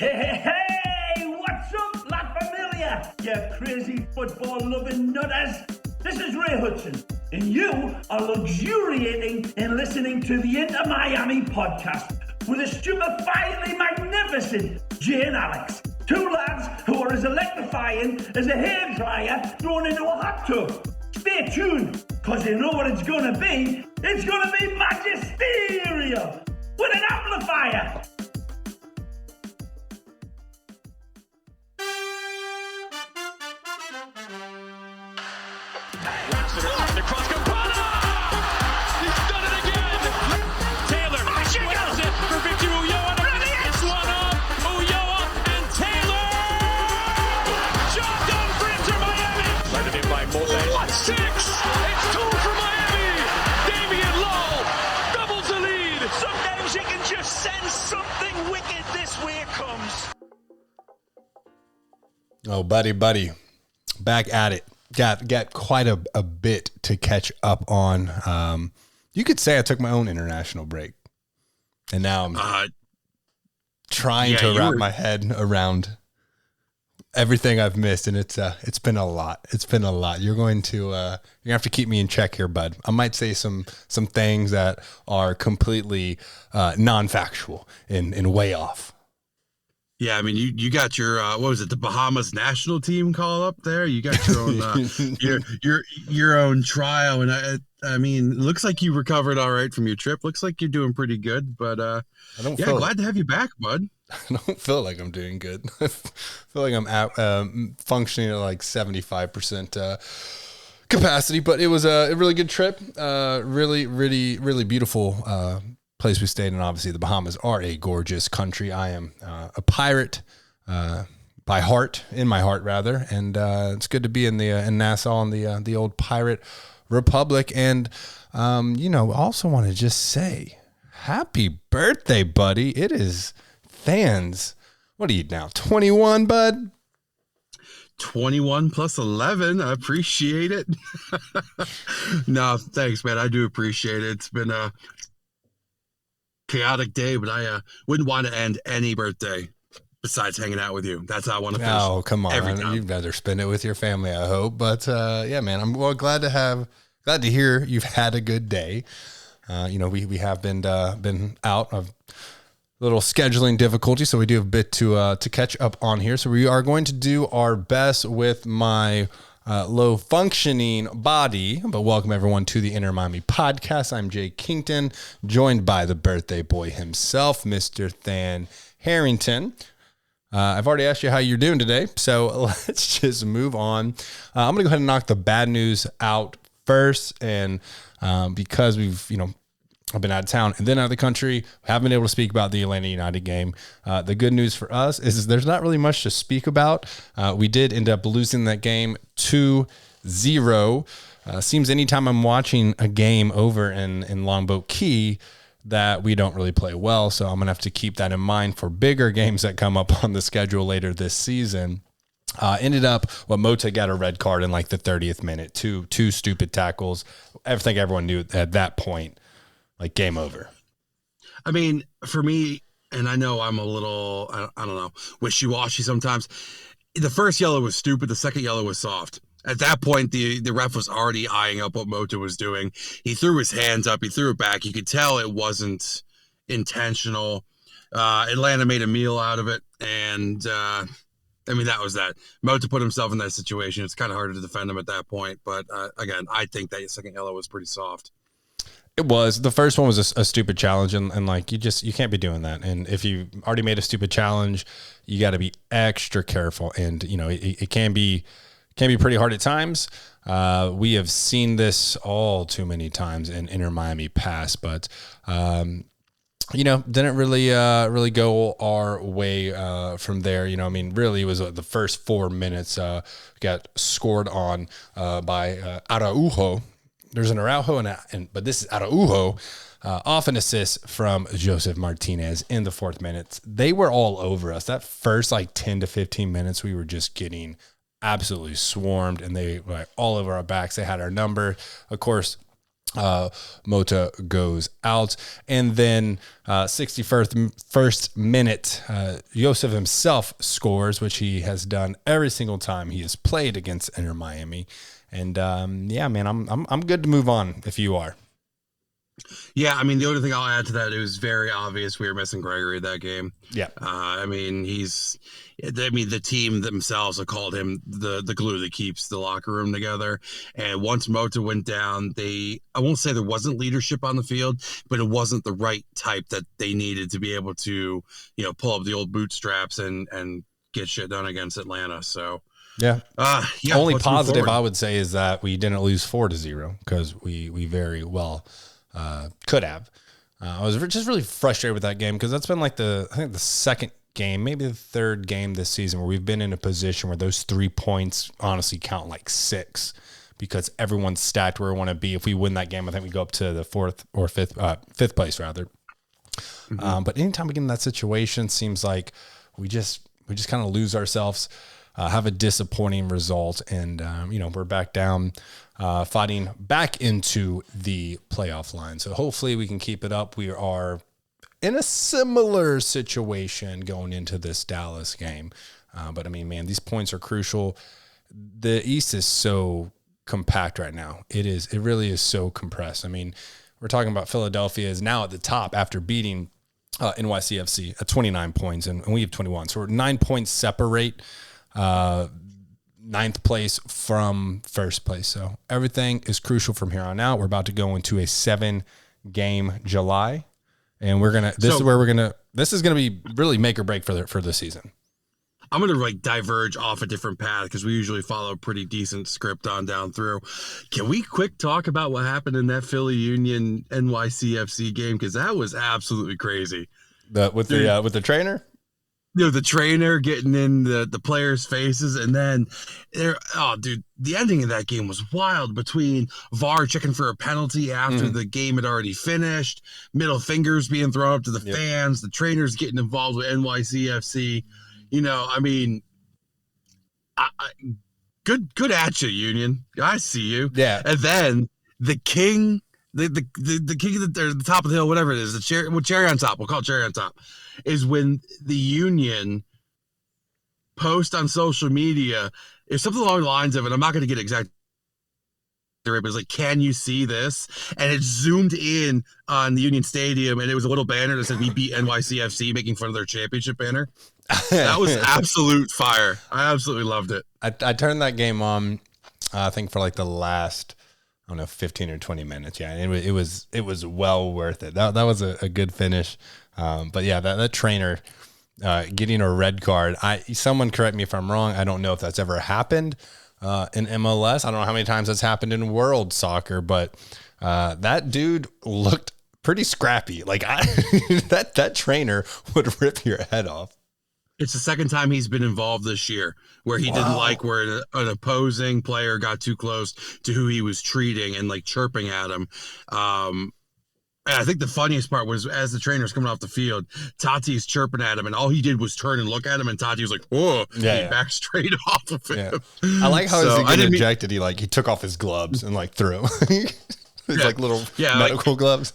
Hey, what's up, La Familia? You crazy football-loving nutters. This is Ray Hudson, and you are luxuriating in listening to the Inter Miami podcast with the stupefyingly magnificent Jay and Alex. Two lads who are as electrifying as a hairdryer thrown into a hot tub. Stay tuned, because you know what it's going to be. It's going to be magisterial with an amplifier. The cross Campana! He's done it again! Taylor, she goes it for Victor Ulloa. It's one up, Ulloa and Taylor! Job done for Inter Miami! Landed in by Morte. 6! It's 2 for Miami! Damian Lowell doubles the lead! Sometimes you can just sense something wicked this way it comes. Oh, buddy. Back at it. Got quite a bit to catch up on. You could say I took my own international break, and now I'm trying to wrap my head around everything I've missed, and it's been a lot. It's been a lot. You're going to have to keep me in check here, bud. I might say some things that are completely non-factual and way off. Yeah, I mean, you got your what was it, the Bahamas national team call up there? You got your own your own trial, and I mean, it looks like you recovered all right from your trip. Looks like you're doing pretty good, but glad to have you back, bud. I don't feel like I'm doing good. I feel like I'm functioning at like 75% capacity, but it was a really good trip. Really beautiful place we stayed in. Obviously the Bahamas are a gorgeous country. I am a pirate by heart, in my heart rather, and it's good to be in Nassau in the old pirate republic. And also want to just say happy birthday, buddy. It is fans. What are you now, 21, bud? 21 plus 11. I appreciate it. No, thanks, man. I do appreciate it. It's been a chaotic day, but I wouldn't want to end any birthday besides hanging out with you. That's how I want to finish. Oh, come on. You'd rather spend it with your family, I hope. But yeah, man, I'm glad to hear you've had a good day. We have been out of little scheduling difficulty, so we do have a bit to catch up on here. So we are going to do our best with my low functioning body, but welcome everyone to the Inter Miami podcast. I'm Jay Kington, joined by the birthday boy himself, Mr. Than Harrington. I've already asked you how you're doing today, so let's just move on. I'm gonna go ahead and knock the bad news out first, and because I've been out of town and then out of the country, haven't been able to speak about the Atlanta United game. The good news for us is there's not really much to speak about. We did end up losing that game 2-0. Seems anytime I'm watching a game over in Longboat Key that we don't really play well. So I'm going to have to keep that in mind for bigger games that come up on the schedule later this season. Ended up, Mota got a red card in like the 30th minute. Two stupid tackles. I think everyone knew at that point, like, game over. I mean, for me, and I know I'm a little, I don't know, wishy-washy sometimes. The first yellow was stupid. The second yellow was soft. At that point, the ref was already eyeing up what Mota was doing. He threw his hands up. He threw it back. You could tell it wasn't intentional. Atlanta made a meal out of it. And, that was that. Mota put himself in that situation. It's kind of harder to defend him at that point. But, again, I think that second yellow was pretty soft. It was. The first one was a stupid challenge, and like you can't be doing that. And if you already made a stupid challenge, you got to be extra careful. And it can be pretty hard at times. We have seen this all too many times in Inter Miami past, but didn't really go our way from there. Really it was the first 4 minutes got scored on by Araujo. There's an Araujo, but this is Araujo off an assist from Joseph Martinez in the 4th minute. They were all over us. That first 10 to 15 minutes, we were just getting absolutely swarmed, and they were all over our backs. They had our number. Of course, Mota goes out. And then 61st minute, Josef himself scores, which he has done every single time he has played against Inter Miami. And yeah, man, I'm good to move on if you are. Yeah, I mean, the only thing I'll add to that, it was very obvious we were missing Gregory that game. Yeah. I mean, the team themselves have called him the glue that keeps the locker room together. And once Mota went down, I won't say there wasn't leadership on the field, but it wasn't the right type that they needed to be able to, pull up the old bootstraps and get shit done against Atlanta. So, yeah. Only positive I would say is that we didn't lose 4-0 because we very well could have. I was just really frustrated with that game because that's been like the second game, maybe the third game this season where we've been in a position where those 3 points honestly count like 6 because everyone's stacked where we want to be. If we win that game, I think we go up to the fifth place rather. Mm-hmm. But anytime we get in that situation, it seems like we just kind of lose ourselves, have a disappointing result, and we're back down, fighting back into the playoff line. So hopefully we can keep it up. We are in a similar situation going into this Dallas game. But I mean, man, these points are crucial. The East is so compact right now. It really is so compressed. I mean, we're talking about Philadelphia is now at the top after beating NYCFC at 29 points, and we have 21. So we're 9 points separate ninth place from first place. So everything is crucial from here on out. We're about to go into a 7-game July, and this is gonna be really make or break for the season. I'm going to diverge off a different path because we usually follow a pretty decent script on down through. Can we quick talk about what happened in that Philly Union NYCFC game? Because that was absolutely crazy. With the trainer? The trainer getting in the players' faces, and then the ending of that game was wild between VAR checking for a penalty after the game had already finished, middle fingers being thrown up to the fans, the trainers getting involved with NYCFC. I mean, good at you, Union. I see you. Yeah. And then the king, the king of the top of the hill, whatever it is, cherry on top. We'll call it cherry on top. Is when the Union post on social media, if something along the lines of it, I'm not going to get exact. But it's like, can you see this? And it zoomed in on the Union Stadium, and it was a little banner that said "We beat NYCFC," making fun of their championship banner. That was absolute fire. I absolutely loved it. I turned that game on, I think for like the last, 15 or 20 minutes. Yeah, it was well worth it. That was a good finish. But yeah, that trainer getting a red card. Someone correct me if I'm wrong. I don't know if that's ever happened in MLS. I don't know how many times that's happened in world soccer, but that dude looked pretty scrappy. Like that trainer would rip your head off. It's the second time he's been involved this year where he didn't like where an opposing player got too close to who he was treating and chirping at him. And I think the funniest part was as the trainer's coming off the field, Tati's chirping at him, and all he did was turn and look at him, and Tati was like, "Whoa!" He backed straight off of him. Yeah. I like how as he got ejected, he took off his gloves and threw his little medical gloves.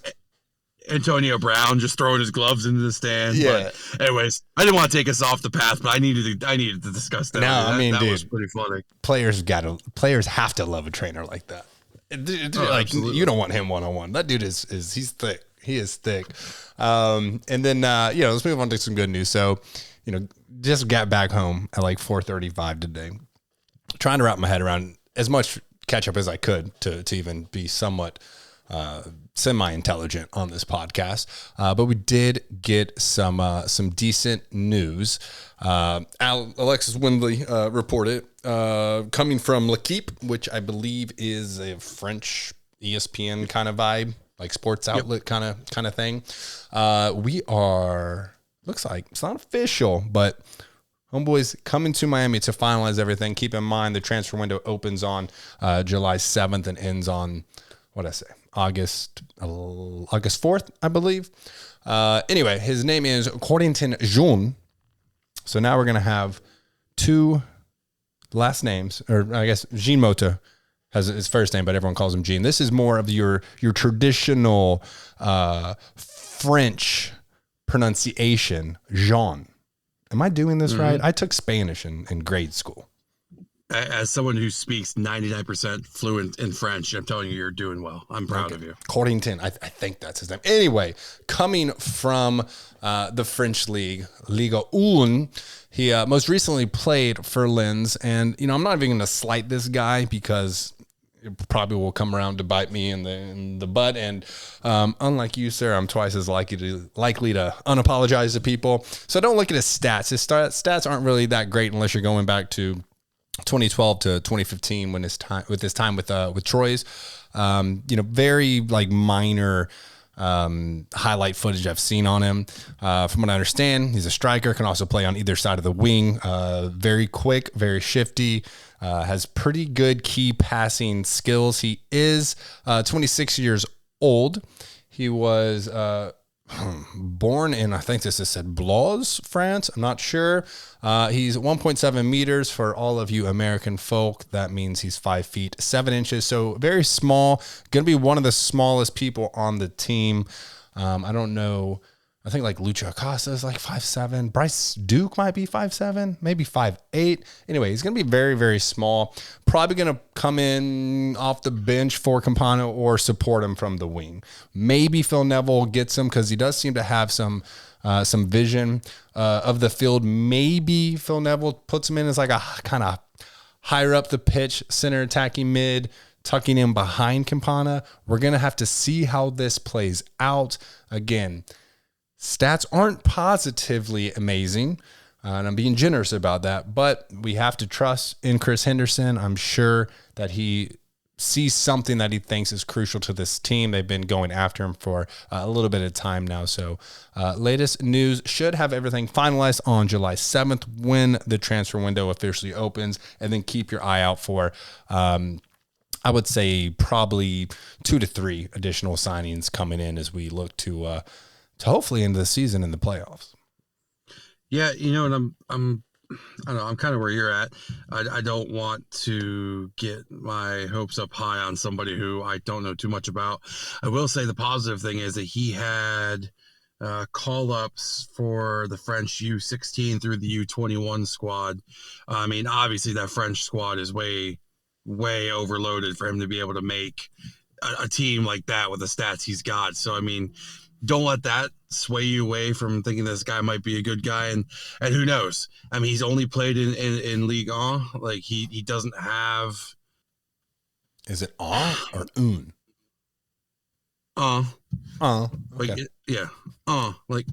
Antonio Brown just throwing his gloves into the stand. Yeah. But anyways, I didn't want to take us off the path, but I needed to discuss that. That dude, was pretty funny. Players have to love a trainer like that. Absolutely. You don't want him one-on-one. That dude he's thick. He is thick. And then let's move on to some good news. So, just got back home at 4:35 today, trying to wrap my head around as much catch up as I could to even be somewhat semi-intelligent on this podcast. But we did get some decent news. Alexis Windley reported coming from L'Equipe, which I believe is a French ESPN kind of vibe, sports outlet kind of thing. Looks like it's not official, but homeboys coming to Miami to finalize everything. Keep in mind the transfer window opens on July 7th and ends on August 4th, I believe. Anyway, his name is Corentin Jean. So now we're going to have two last names, or I guess Jean Mota has his first name, but everyone calls him Jean. This is more of your traditional French pronunciation, Jean. Am I doing this right? I took Spanish in grade school. As someone who speaks 99% fluent in French, I'm telling you, you're doing well. I'm proud of you. Corentin, I think that's his name. Anyway, coming from the French league, Liga 1, he most recently played for Lens. And, I'm not even going to slight this guy because it probably will come around to bite me in the butt. And unlike you, sir, I'm twice as likely to unapologize to people. So don't look at his stats. His stats aren't really that great unless you're going back to 2012 to 2015 when his time with Troyes. Very like minor highlight footage I've seen on him. From what I understand, he's a striker, can also play on either side of the wing. Very quick, very shifty. Has pretty good key passing skills. He is 26 years old. He was born in, I think this is said Blois, France. I'm not sure. He's 1.7 meters for all of you American folk. That means he's 5 feet 7 inches. So very small. Going to be one of the smallest people on the team. I don't know. I think like Lucha Acosta is like 5'7". Bryce Duke might be 5'7", maybe 5'8". Anyway, he's going to be very, very small. Probably going to come in off the bench for Campana or support him from the wing. Maybe Phil Neville gets him because he does seem to have some vision of the field. Maybe Phil Neville puts him in as like a kind of higher up the pitch, center attacking mid, tucking in behind Campana. We're going to have to see how this plays out. Again, stats aren't positively amazing, and I'm being generous about that, but we have to trust in Chris Henderson. I'm sure that he sees something that he thinks is crucial to this team. They've been going after him for a little bit of time now. So latest news, should have everything finalized on July 7th when the transfer window officially opens, and then keep your eye out for I would say probably 2 to 3 additional signings coming in as we look to hopefully into the season in the playoffs. Yeah, and I don't know, I'm kind of where you're at. I don't want to get my hopes up high on somebody who I don't know too much about. I will say the positive thing is that he had call-ups for the French U16 through the U21 squad. I mean, obviously that French squad is way, way overloaded for him to be able to make a team like that with the stats he's got. So, I mean, don't let that sway you away from thinking this guy might be a good guy. And who knows? I mean, he's only played in Ligue 1. Like he doesn't have. Is it or un? Okay. Like, yeah. All right.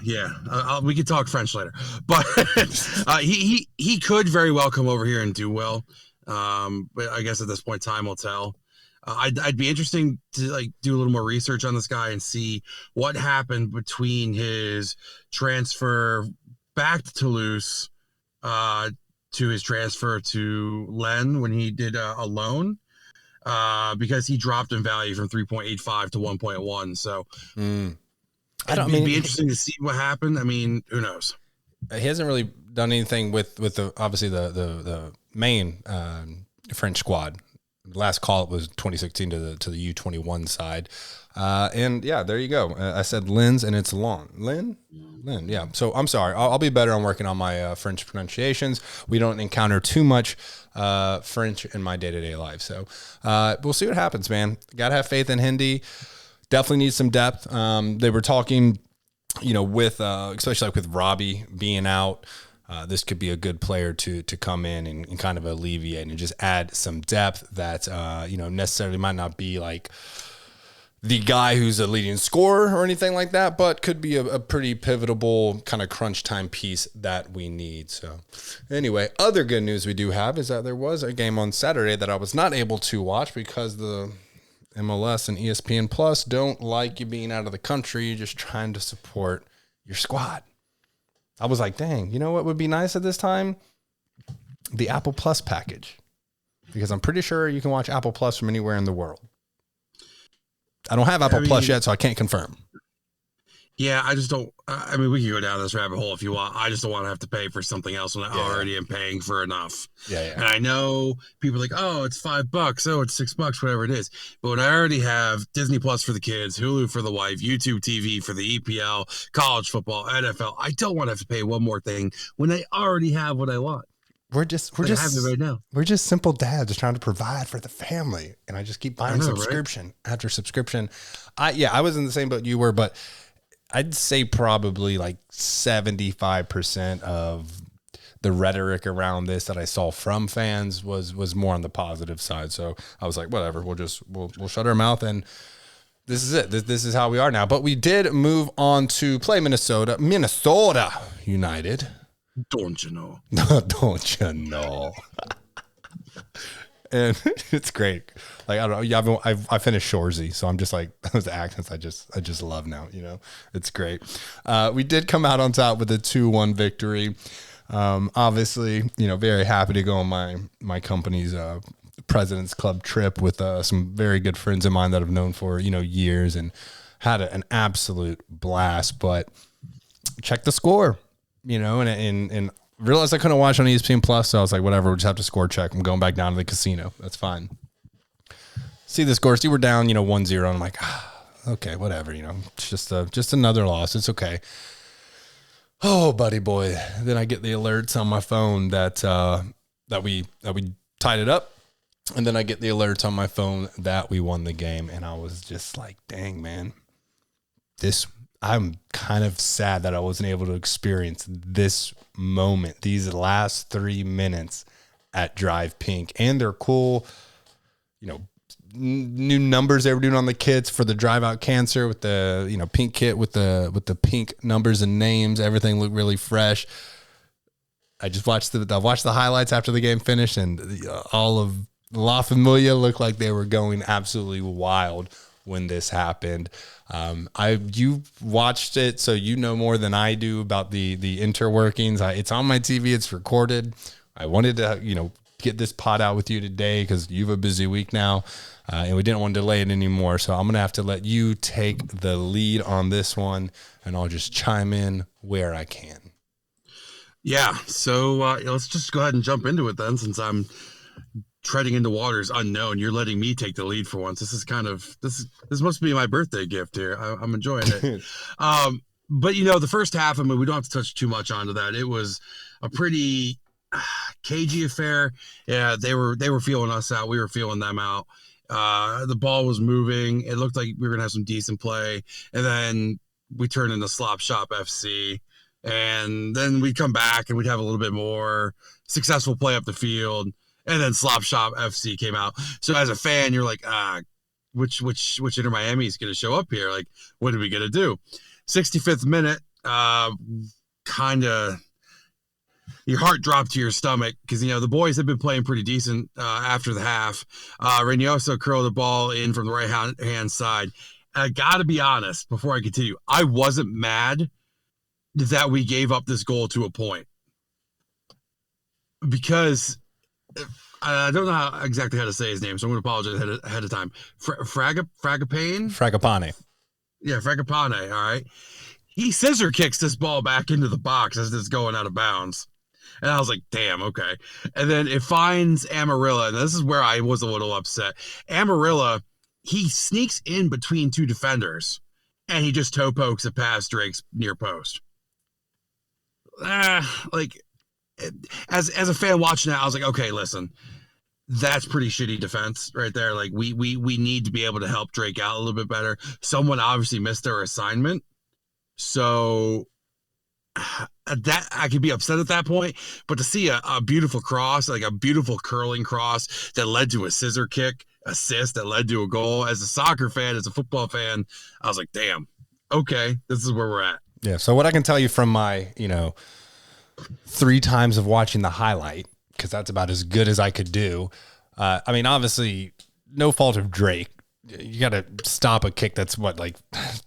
Yeah. We could talk French later, but he could very well come over here and do well. But I guess at this point, time will tell. I'd be interesting to do a little more research on this guy and see what happened between his transfer back to Toulouse to his transfer to Lens when he did a loan, because he dropped in value from 3.85 to 1.1. So it'd be interesting to see what happened. I mean, who knows? He hasn't really done anything with the obviously the main French squad. Last call it was 2016 to the U21 side, and yeah, there you go. I said Lens and it's Len. Yeah. So I'm sorry. I'll be better on working on my French pronunciations. We don't encounter too much French in my day-to-day life, so we'll see what happens, man. Gotta have faith in Hindi. Definitely need some depth. They were talking, with especially like with Robbie being out. This could be a good player to come in and kind of alleviate and just add some depth that, necessarily might not be like the guy who's a leading scorer or anything like that, but could be a pretty pivotal kind of crunch time piece that we need. So anyway, other good news we do have is that there was a game on Saturday that I was not able to watch because the MLS and ESPN Plus don't like you being out of the country. You're just trying to support your squad. I was like, dang, you know what would be nice at this time? The Apple Plus package. Because I'm pretty sure you can watch Apple Plus from anywhere in the world. I don't have Apple Plus yet, so I can't confirm. Yeah, I just don't. I mean, we can go down this rabbit hole if you want. I just don't want to have to pay for something else when I already am paying for enough. Yeah. And I know people are like, oh, it's $5. Oh, it's $6, whatever it is. But when I already have Disney Plus for the kids, Hulu for the wife, YouTube TV for the EPL, college football, NFL, I don't want to have to pay one more thing when I already have what I want. We're just have it right now. We're just simple dads just trying to provide for the family. And I just keep buying subscription after subscription. I was in the same boat you were, but I'd say probably like 75% of the rhetoric around this that I saw from fans was more on the positive side. So I was like, whatever, we'll shut our mouth, and this is it. This is how we are now. But we did move on to play Minnesota United. Don't you know? Don't you know? And it's great. Like, I don't know. I finished Shoresy, so I'm just like, those accents I just love now. You know, it's great. We did come out on top with a 2-1 victory. Obviously, you know, very happy to go on my company's President's Club trip with some very good friends of mine that I've known for, you know, years, and had an absolute blast. But check the score, you know, and realized I couldn't watch on ESPN Plus, so I was like, whatever, we'll just have to score check. I'm going back down to the casino. That's fine. See the score. See, we're down, you know, 1-0. And I'm like, okay, whatever, you know, it's just another loss. It's okay. Oh, buddy boy. Then I get the alerts on my phone that we tied it up. And then I get the alerts on my phone that we won the game. And I was just like, dang, man, I'm kind of sad that I wasn't able to experience this moment, these last 3 minutes at Drive Pink. And they're cool, you know, new numbers they were doing on the kits for the Drive Out Cancer with the, you know, pink kit with the pink numbers and names. Everything looked really fresh. I just watched the highlights after the game finished, and all of La Familia looked like they were going absolutely wild when this happened. You watched it, so you know more than I do about the interworkings. It's on my TV. It's recorded. I wanted to, you know, get this pod out with you today because you have a busy week now, and we didn't want to delay it anymore. So I'm going to have to let you take the lead on this one, and I'll just chime in where I can. Yeah, so let's just go ahead and jump into it then, since I'm treading into waters unknown. You're letting me take the lead for once. This must be my birthday gift here. I'm enjoying it. But you know, the first half, I mean, we don't have to touch too much onto that. It was a pretty cagey affair. Yeah, they were feeling us out. We were feeling them out. The ball was moving. It looked like we were gonna have some decent play, and then we turned into Slop Shop FC. And then we'd come back and we'd have a little bit more successful play up the field. And then Slop Shop FC came out. So as a fan, you're like, which Inter Miami is going to show up here? Like, what are we going to do? 65th minute, kind of your heart dropped to your stomach because, you know, the boys have been playing pretty decent after the half. Reynoso curled the ball in from the right-hand side. I got to be honest, before I continue, I wasn't mad that we gave up this goal to a point, because I don't know exactly how to say his name, so I'm going to apologize ahead of time. Fragapane. Yeah, Fragapane, all right. He scissor kicks this ball back into the box as it's going out of bounds. And I was like, damn, okay. And then it finds Amarilla, and this is where I was a little upset. Amarilla, he sneaks in between two defenders, and he just toe pokes it past Drake's near post. Like, as a fan watching that, I was like, okay, listen, that's pretty shitty defense right there. Like, we need to be able to help Drake out a little bit better. Someone obviously missed their assignment, so that I could be upset at that point. But to see a beautiful cross, like a beautiful curling cross that led to a scissor kick assist that led to a goal, as a soccer fan, as a football fan, I was like, damn, okay, this is where we're at. Yeah. So what I can tell you from my, you know, 3 times of watching the highlight, because that's about as good as I could do. I mean, obviously, no fault of Drake. You got to stop a kick that's like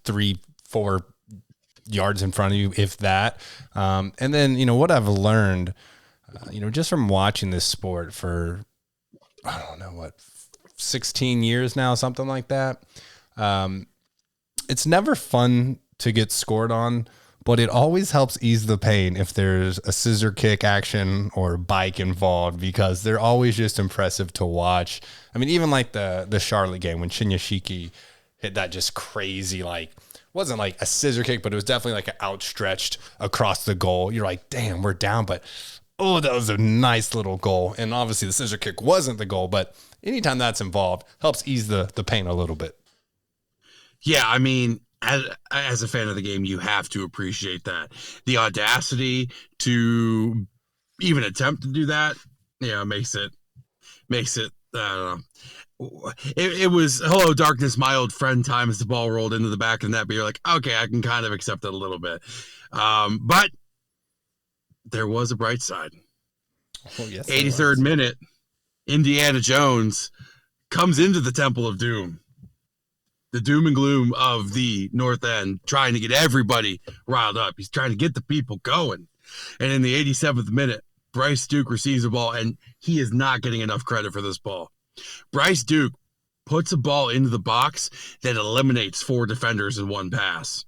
3-4 yards in front of you, if that. And then, you know, what I've learned, you know, just from watching this sport for, I don't know, 16 years now, something like that. It's never fun to get scored on, but it always helps ease the pain if there's a scissor kick action or bike involved, because they're always just impressive to watch. I mean, even like the Charlotte game when Shinyashiki hit that just crazy, like, wasn't like a scissor kick, but it was definitely like an outstretched across the goal. You're like, damn, we're down, but oh, that was a nice little goal. And obviously the scissor kick wasn't the goal, but anytime that's involved helps ease the pain a little bit. Yeah, I mean, as a fan of the game, you have to appreciate that. The audacity to even attempt to do that, makes it, I don't know. It was hello darkness, my old friend time as the ball rolled into the back of the net, but you're like, okay, I can kind of accept it a little bit. But there was a bright side. Oh, yes, 83rd minute, Indiana Jones comes into the Temple of Doom. The doom and gloom of the North End, trying to get everybody riled up. He's trying to get the people going. And in the 87th minute, Bryce Duke receives the ball, and he is not getting enough credit for this ball. Bryce Duke puts a ball into the box that eliminates 4 defenders in one pass.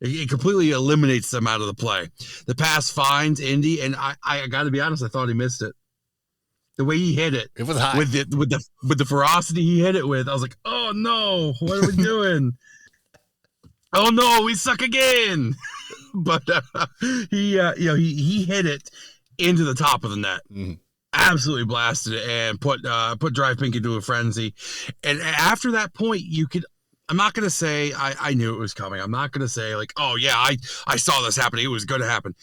It completely eliminates them out of the play. The pass finds Indy, and I got to be honest, I thought he missed it. The way he hit it was high. with the ferocity he hit it with, I was like, "Oh no, what are we doing? Oh no, we suck again!" But he hit it into the top of the net, absolutely blasted it, and put Drive Pink into a frenzy. And after that point, I'm not gonna say I knew it was coming. I'm not gonna say like, "Oh yeah, I saw this happening. It was going to happen,"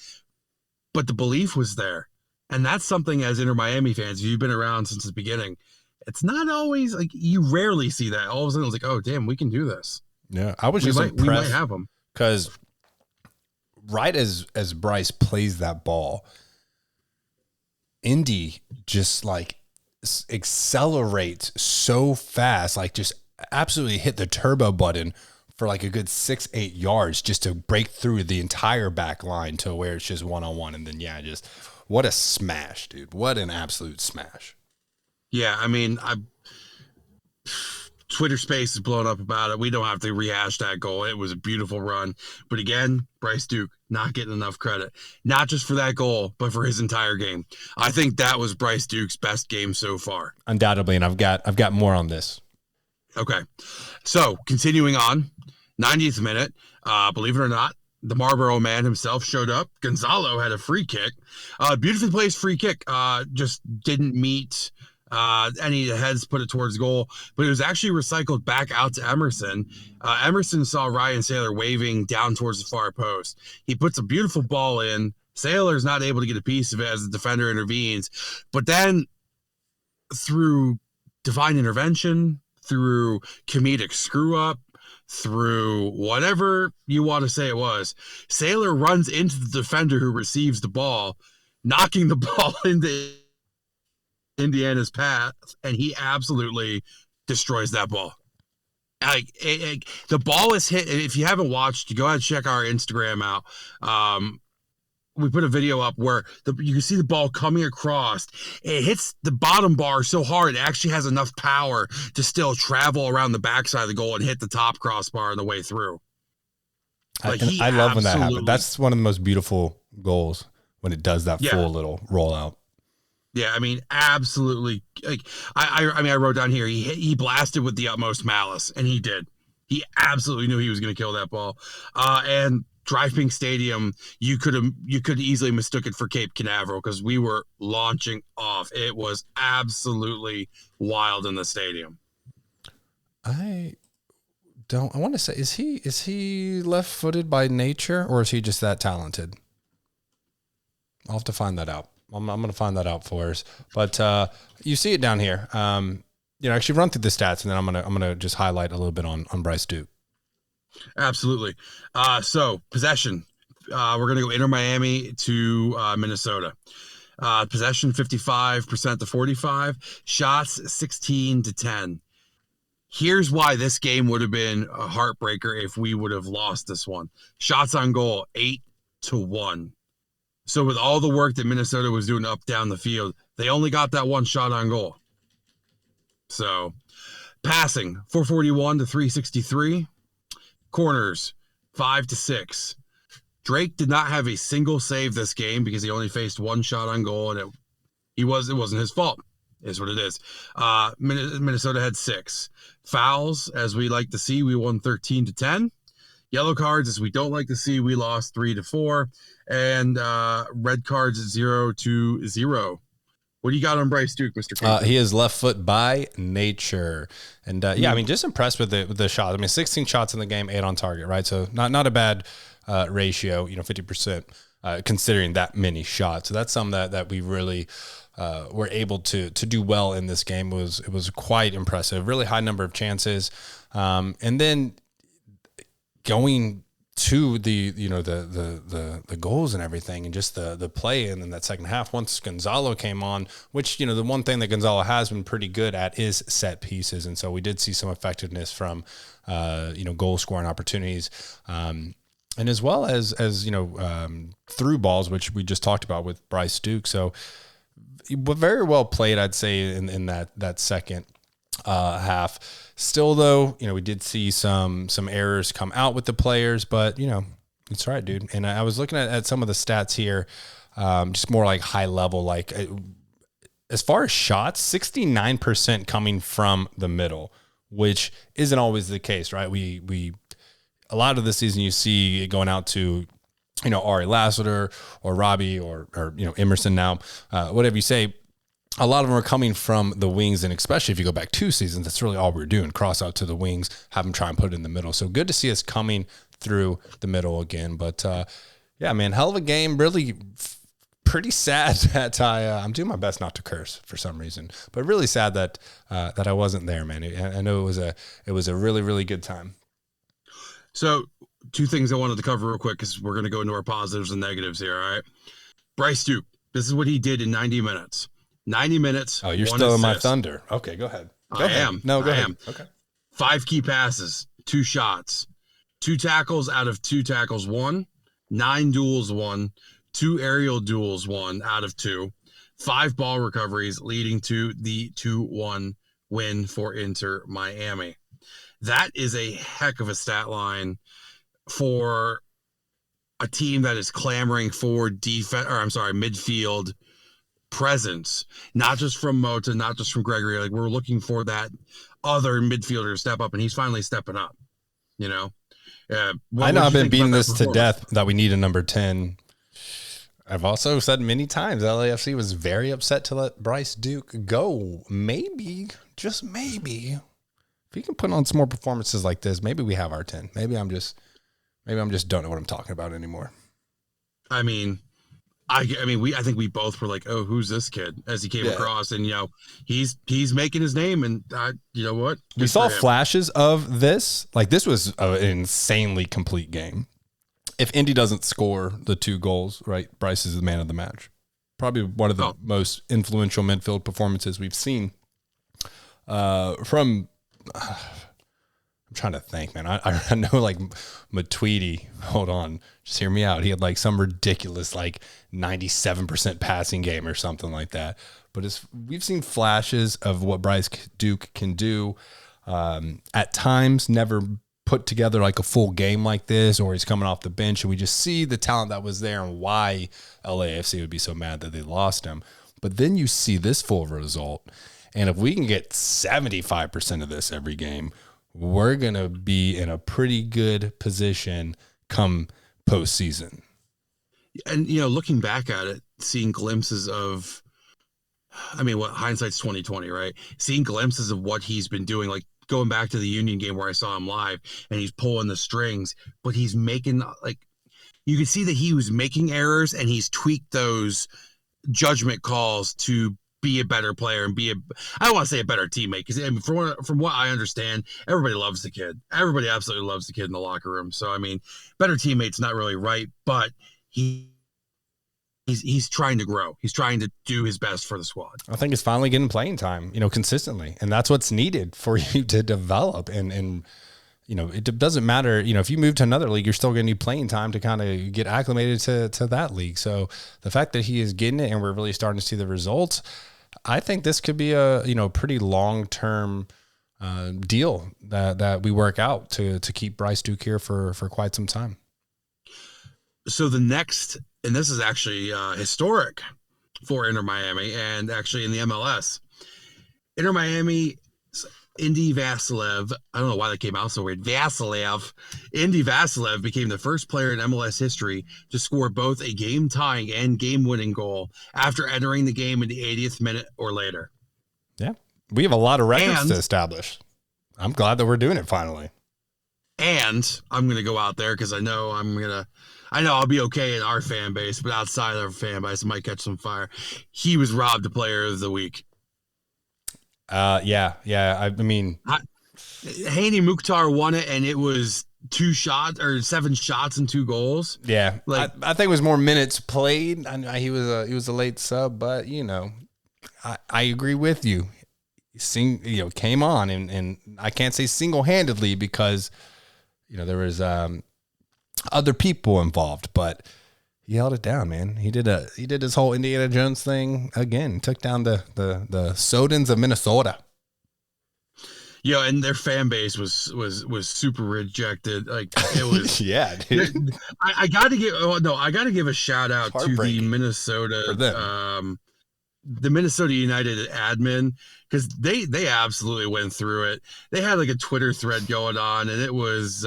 but the belief was there. And that's something as Inter Miami fans, if you've been around since the beginning, it's not always like you rarely see that. All of a sudden, it's like, oh, damn, we can do this. Yeah, I was just impressed. We might have them. Because right as Bryce plays that ball, Indy just like accelerates so fast, like just absolutely hit the turbo button for like a good 6-8 yards just to break through the entire back line to where it's just one-on-one. And then, just what a smash, dude. What an absolute smash. Yeah, I mean, Twitter space is blown up about it. We don't have to rehash that goal. It was a beautiful run. But again, Bryce Duke not getting enough credit, not just for that goal, but for his entire game. I think that was Bryce Duke's best game so far. Undoubtedly, and I've got more on this. Okay. So, continuing on, 90th minute, believe it or not, the Marlboro man himself showed up. Gonzalo had a free kick. Beautifully placed free kick. Just didn't meet any of the heads, put it towards goal. But it was actually recycled back out to Emerson. Emerson saw Ryan Saylor waving down towards the far post. He puts a beautiful ball in. Saylor's not able to get a piece of it as the defender intervenes. But then through divine intervention, through comedic screw-up, through whatever you want to say it was, Saylor runs into the defender who receives the ball, knocking the ball into Indiana's path, and he absolutely destroys that ball. Like the ball is hit. If you haven't watched, go ahead and check our Instagram out. We put a video up where you can see the ball coming across. It hits the bottom bar so hard it actually has enough power to still travel around the backside of the goal and hit the top crossbar on the way through. Like I love when that happens. That's one of the most beautiful goals when it does that full little rollout. Yeah, I mean, absolutely. Like I wrote down here, he blasted with the utmost malice, and he did. He absolutely knew he was going to kill that ball. And Drive Pink Stadium, you could easily mistook it for Cape Canaveral because we were launching off. It was absolutely wild in the stadium. I want to say, is he left-footed by nature, or is he just that talented? I'll have to find that out. I'm going to find that out for us. But you see it down here. Actually run through the stats, and then I'm gonna just highlight a little bit on Bryce Duke. Absolutely. So possession, we're going to go Inter Miami to Minnesota. Possession 55% to 45, shots 16-10. Here's why this game would have been a heartbreaker if we would have lost this one. Shots on goal 8-1. So with all the work that Minnesota was doing up down the field, they only got that one shot on goal. So passing 441 to 363. Corners 5-6. Drake did not have a single save this game because he only faced one shot on goal, and it wasn't his fault. Is what it is. Minnesota had 6 fouls, as we like to see. We won 13-10. Yellow cards, as we don't like to see, we lost 3-4, and red cards 0-0. What do you got on Bryce Duke, Mr. Corentin? He is left foot by nature, and yeah, I mean, just impressed with the shot. I mean, 16 shots in the game, 8 on target, right? So not a bad ratio, 50%, considering that many shots. So that's something that we really were able to do well in this game. It was quite impressive. Really high number of chances, and then going to the goals and everything, and just the play, and then that second half once Gonzalo came on, which the one thing that Gonzalo has been pretty good at is set pieces, and so we did see some effectiveness from goal scoring opportunities, and as well as through balls, which we just talked about with Bryce Duke. So very well played, I'd say, in that second half. Still, though, we did see some errors come out with the players, but it's all right, dude. And I was looking at some of the stats here, just more like high level, like as far as shots, 69% coming from the middle, which isn't always the case, right? We a lot of the season you see it going out to Ari Lassiter or Robbie or Emerson now, whatever you say. A lot of them are coming from the wings, and especially if you go back 2 seasons, that's really all we're doing, cross out to the wings, have them try and put it in the middle. So good to see us coming through the middle again. But, yeah, man, hell of a game. Really pretty sad that I'm doing my best not to curse for some reason, but really sad that I wasn't there, man. I know it was a really, really good time. So 2 things I wanted to cover real quick, because we're going to go into our positives and negatives here, all right? Bryce Duke, this is what he did in 90 minutes. 90 minutes. Oh, you're still in my thunder. Okay, go ahead. I am. No, go ahead. am. Okay. 5 key passes, 2 shots, 2 tackles out of 2 tackles, 1, 9 duels, 1, 2 aerial duels, 1 out of 2, 5 ball recoveries, leading to the 2-1 win for Inter Miami. That is a heck of a stat line for a team that is clamoring for midfield presence, not just from Mota, not just from Gregory. Like, we're looking for that other midfielder to step up, and he's finally stepping up. I know I've been beating this to death that we need a number 10. I've also said many times LAFC was very upset to let Bryce Duke go. Maybe, just maybe, if he can put on some more performances like this, maybe we have our 10. Maybe I'm just don't know what I'm talking about anymore. I think we both were like, oh, who's this kid, as he came across, and he's making his name, and you know what? We saw flashes of this. Like, this was an insanely complete game. If Indy doesn't score the 2 goals, right, Bryce is the man of the match. Probably one of the most influential midfield performances we've seen from. I'm trying to think, man. I know, like, Matuidi, hold on, just hear me out. He had like some ridiculous, like 97% passing game or something like that. But we've seen flashes of what Bryce Duke can do. At times, never put together like a full game like this, or he's coming off the bench, and we just see the talent that was there and why LAFC would be so mad that they lost him. But then you see this full result, and if we can get 75% of this every game, we're going to be in a pretty good position come postseason. And, looking back at it, seeing glimpses of, what hindsight's 2020, right? Seeing glimpses of what he's been doing, like going back to the Union game where I saw him live, and he's pulling the strings, but he's making, like, you could see that he was making errors, and he's tweaked those judgment calls to be a better player and I don't want to say a better teammate, because from what I understand, everybody loves the kid. Everybody absolutely loves the kid in the locker room. So, better teammate's not really right, but he's trying to grow. He's trying to do his best for the squad. I think he's finally getting playing time, consistently, and that's what's needed for you to develop. And it doesn't matter, if you move to another league, you're still going to need playing time to kind of get acclimated to that league. So the fact that he is getting it and we're really starting to see the results, I think this could be a, pretty long-term deal that we work out to keep Bryce Duke here for quite some time. So the next, and this is actually historic for Inter Miami, and actually in the MLS, Inter Miami, Indy Vassilev, I don't know why that came out so weird, Indy Vassilev became the first player in MLS history to score both a game-tying and game-winning goal after entering the game in the 80th minute or later. Yeah, we have a lot of records to establish. I'm glad that we're doing it finally. And I'm going to go out there because I know I'll be okay in our fan base, but outside of our fan base, I might catch some fire. He was robbed the player of the week. Yeah. I mean, Haney Mukhtar won it, and it was 7 shots and 2 goals. Yeah, I think it was more minutes played. I know he was a late sub, but I agree with you. Came on and I can't say single-handedly because there was other people involved, but he held it down, man. He did his whole Indiana Jones thing again. Took down the Sodans of Minnesota. And their fan base was super rejected. Like it was. Yeah, dude. I got to give a shout out to the Minnesota United admin, because they absolutely went through it. They had like a Twitter thread going on, and it was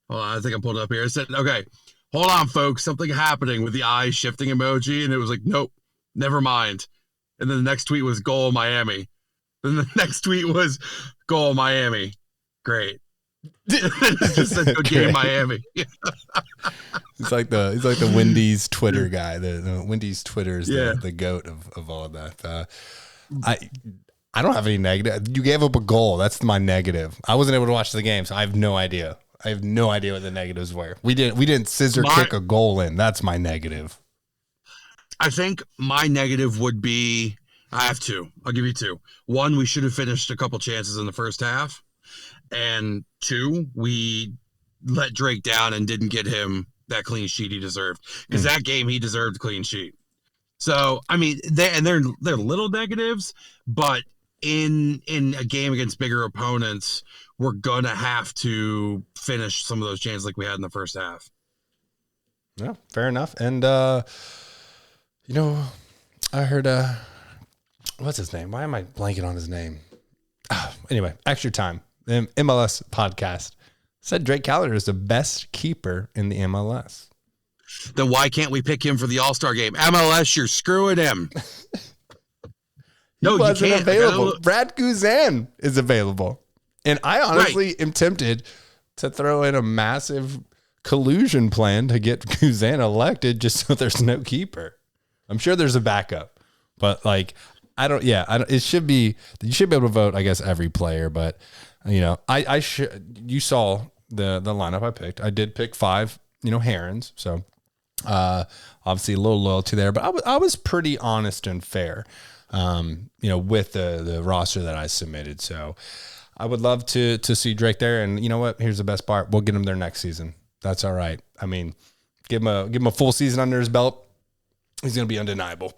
hold on, I think I'm pulled up here. It said, okay, hold on, folks, something happening with the eye shifting emoji, and it was like, nope, never mind. And then the next tweet was goal Miami. Then the next tweet was goal Miami. Great. It just said good game Miami. He's like the Wendy's Twitter guy. The Wendy's Twitter is the goat of all of that. I don't have any negative. You gave up a goal. That's my negative. I wasn't able to watch the game, so I have no idea. I have no idea what the negatives were. We didn't scissor kick a goal in. That's my negative. I think my negative would be, I have 2. I'll give you 2. 1, we should have finished a couple chances in the first half. And 2, we let Drake down and didn't get him that clean sheet he deserved. Because that game, he deserved a clean sheet. So, I mean, they're little negatives, but in a game against bigger opponents, we're going to have to finish some of those chances like we had in the first half. Yeah, fair enough. And, I heard, what's his name? Why am I blanking on his name? Anyway, Extra Time, the MLS podcast, said Drake Callender is the best keeper in the MLS. Then why can't we pick him for the All-Star game? MLS, you're screwing him. No, you can't. Available. Brad Guzan is available. And I honestly am tempted to throw in a massive collusion plan to get Guzan elected just so there's no keeper. I'm sure there's a backup, but it should be, you should be able to vote, I guess, every player, but you saw the lineup I picked. I did pick 5, Herons. So, obviously a little loyalty there, but I was pretty honest and fair, with the roster that I submitted. So I would love to see Drake there. And you know what? Here's the best part. We'll get him there next season. That's all right. I mean, give him a full season under his belt. He's going to be undeniable.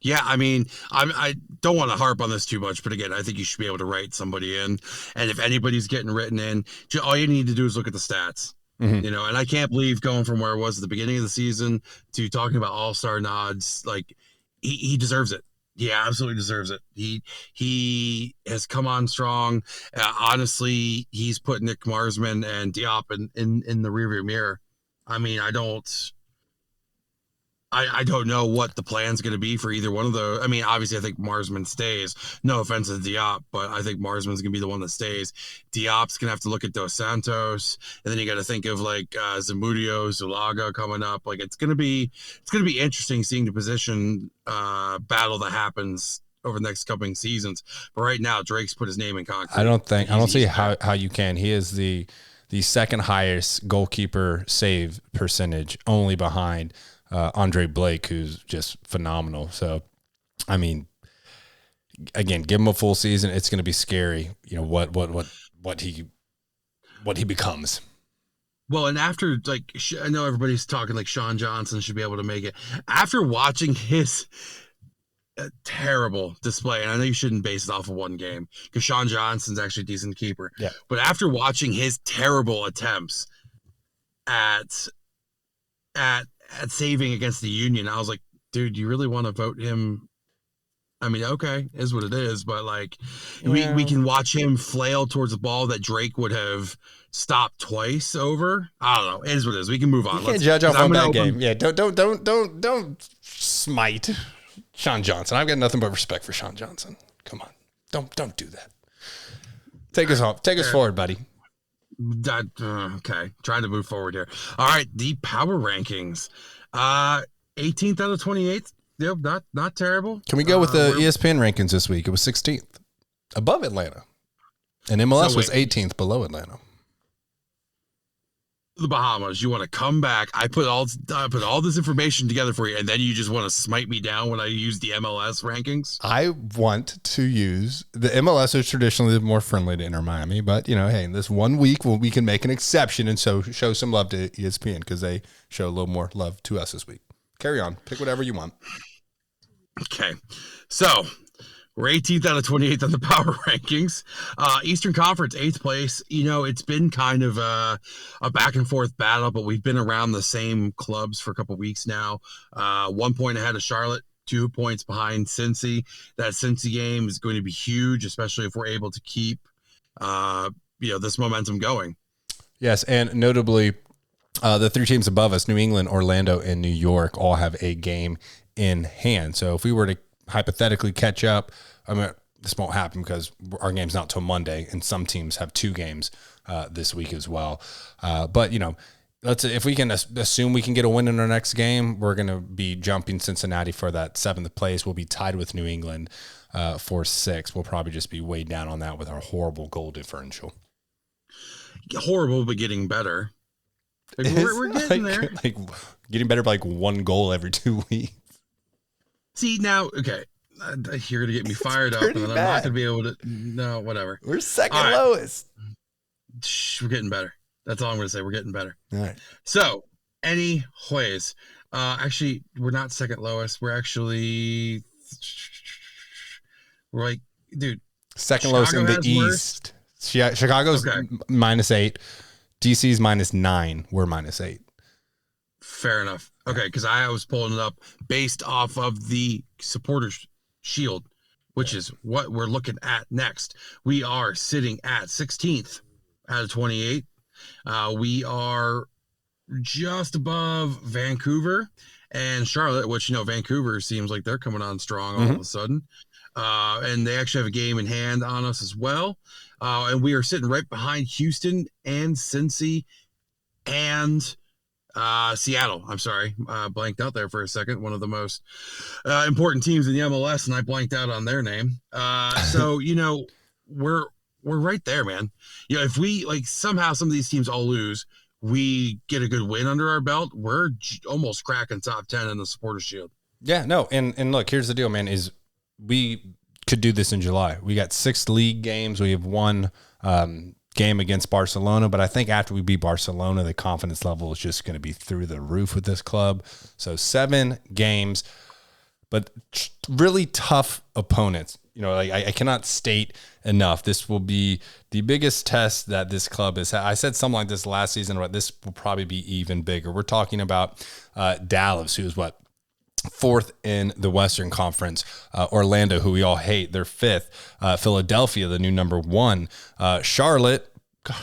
Yeah, I mean, I don't want to harp on this too much, but again, I think you should be able to write somebody in. And if anybody's getting written in, all you need to do is look at the stats. Mm-hmm. And I can't believe going from where it was at the beginning of the season to talking about all-star nods, like he deserves it. He absolutely deserves it. He has come on strong. Honestly, he's put Nick Marsman and Diop in the rearview mirror. I mean, I don't know what the plan's going to be for either one of those. I mean, obviously, I think Marsman stays. No offense to Diop, but I think Marsman's going to be the one that stays. Diop's going to have to look at Dos Santos, and then you got to think of like Zamudio, Zulaga coming up. Like it's going to be interesting seeing the position battle that happens over the next coming seasons. But right now, Drake's put his name in concrete. I don't see how you can. He is the second highest goalkeeper save percentage, only behind Andre Blake, who's just phenomenal. So, I mean, again, give him a full season. It's going to be scary. What he becomes. Well, and after I know everybody's talking like Sean Johnson should be able to make it. After watching his a terrible display. And I know you shouldn't base it off of one game because Sean Johnson's actually a decent keeper. Yeah. But after watching his terrible attempts at saving against the Union, I was like, dude, you really want to vote him? I mean, okay, is what it is, but like we can watch him flail towards the ball that Drake would have stopped twice over. I don't know. It is what it is. We can move on. You can't judge off on that game. Yeah, don't smite Sean Johnson. I've got nothing but respect for Sean Johnson. Come on. Don't do that. Take us home. Take us forward, buddy. Okay. Trying to move forward here. All right, the power rankings. 18th out of 28th. Yep, not terrible. Can we go with the ESPN rankings this week? It was 16th, above Atlanta, and MLS was 18th, below Atlanta. The Bahamas. You want to come back? I put all this information together for you, and then you just want to smite me down when I use the MLS rankings. I want to use the MLS is traditionally more friendly to Inter Miami, but hey, this 1 week we can make an exception and so show some love to ESPN because they show a little more love to us this week. Carry on. Pick whatever you want. Okay. So we're 18th out of 28th on the power rankings. Eastern Conference, 8th place. It's been kind of a back and forth battle, but we've been around the same clubs for a couple of weeks now. 1 point ahead of Charlotte, 2 points behind Cincy. That Cincy game is going to be huge, especially if we're able to keep, this momentum going. Yes. And notably, the 3 teams above us, New England, Orlando, and New York, all have a game in hand. So if we were to hypothetically catch up, I mean, this won't happen because our game's not till Monday, and some teams have 2 games this week as well. But if we can assume we can get a win in our next game, we're going to be jumping Cincinnati for that 7th place. We'll be tied with New England for 6th. We'll probably just be way down on that with our horrible goal differential. Horrible, but getting better. We're getting there. Like getting better by 1 goal every 2 weeks. See, now, okay, you're going to get me fired up, and then I'm not going to be able to, no, whatever. We're second lowest. We're getting better. That's all I'm going to say. We're getting better. All right. So, anyways, actually, we're not second lowest. We're actually, dude. Second lowest in the East. Chicago's -8. DC's -9. We're -8. Fair enough. Okay, because I was pulling it up based off of the supporters shield, which is what we're looking at next. We are sitting at 16th out of 28. We are just above Vancouver and Charlotte, which, Vancouver seems like they're coming on strong all of a sudden. And they actually have a game in hand on us as well. And we are sitting right behind Houston and Cincy and Seattle. I'm sorry. Blanked out there for a second. One of the most important teams in the MLS, and I blanked out on their name. So, we're right there, man. If we somehow some of these teams all lose, we get a good win under our belt, we're almost cracking top 10 in the Supporters Shield. Yeah, no. And look, here's the deal, man, is we could do this in July. We got 6 league games. We have 1 game against Barcelona, but I think after we beat Barcelona, the confidence level is just going to be through the roof with this club. So 7 games, but really tough opponents. I cannot state enough. This will be the biggest test that this club has had. I said something like this last season, but this will probably be even bigger. We're talking about Dallas, who's 4th in the Western Conference. Orlando, who we all hate, they're 5th. Philadelphia, the new number 1. Charlotte,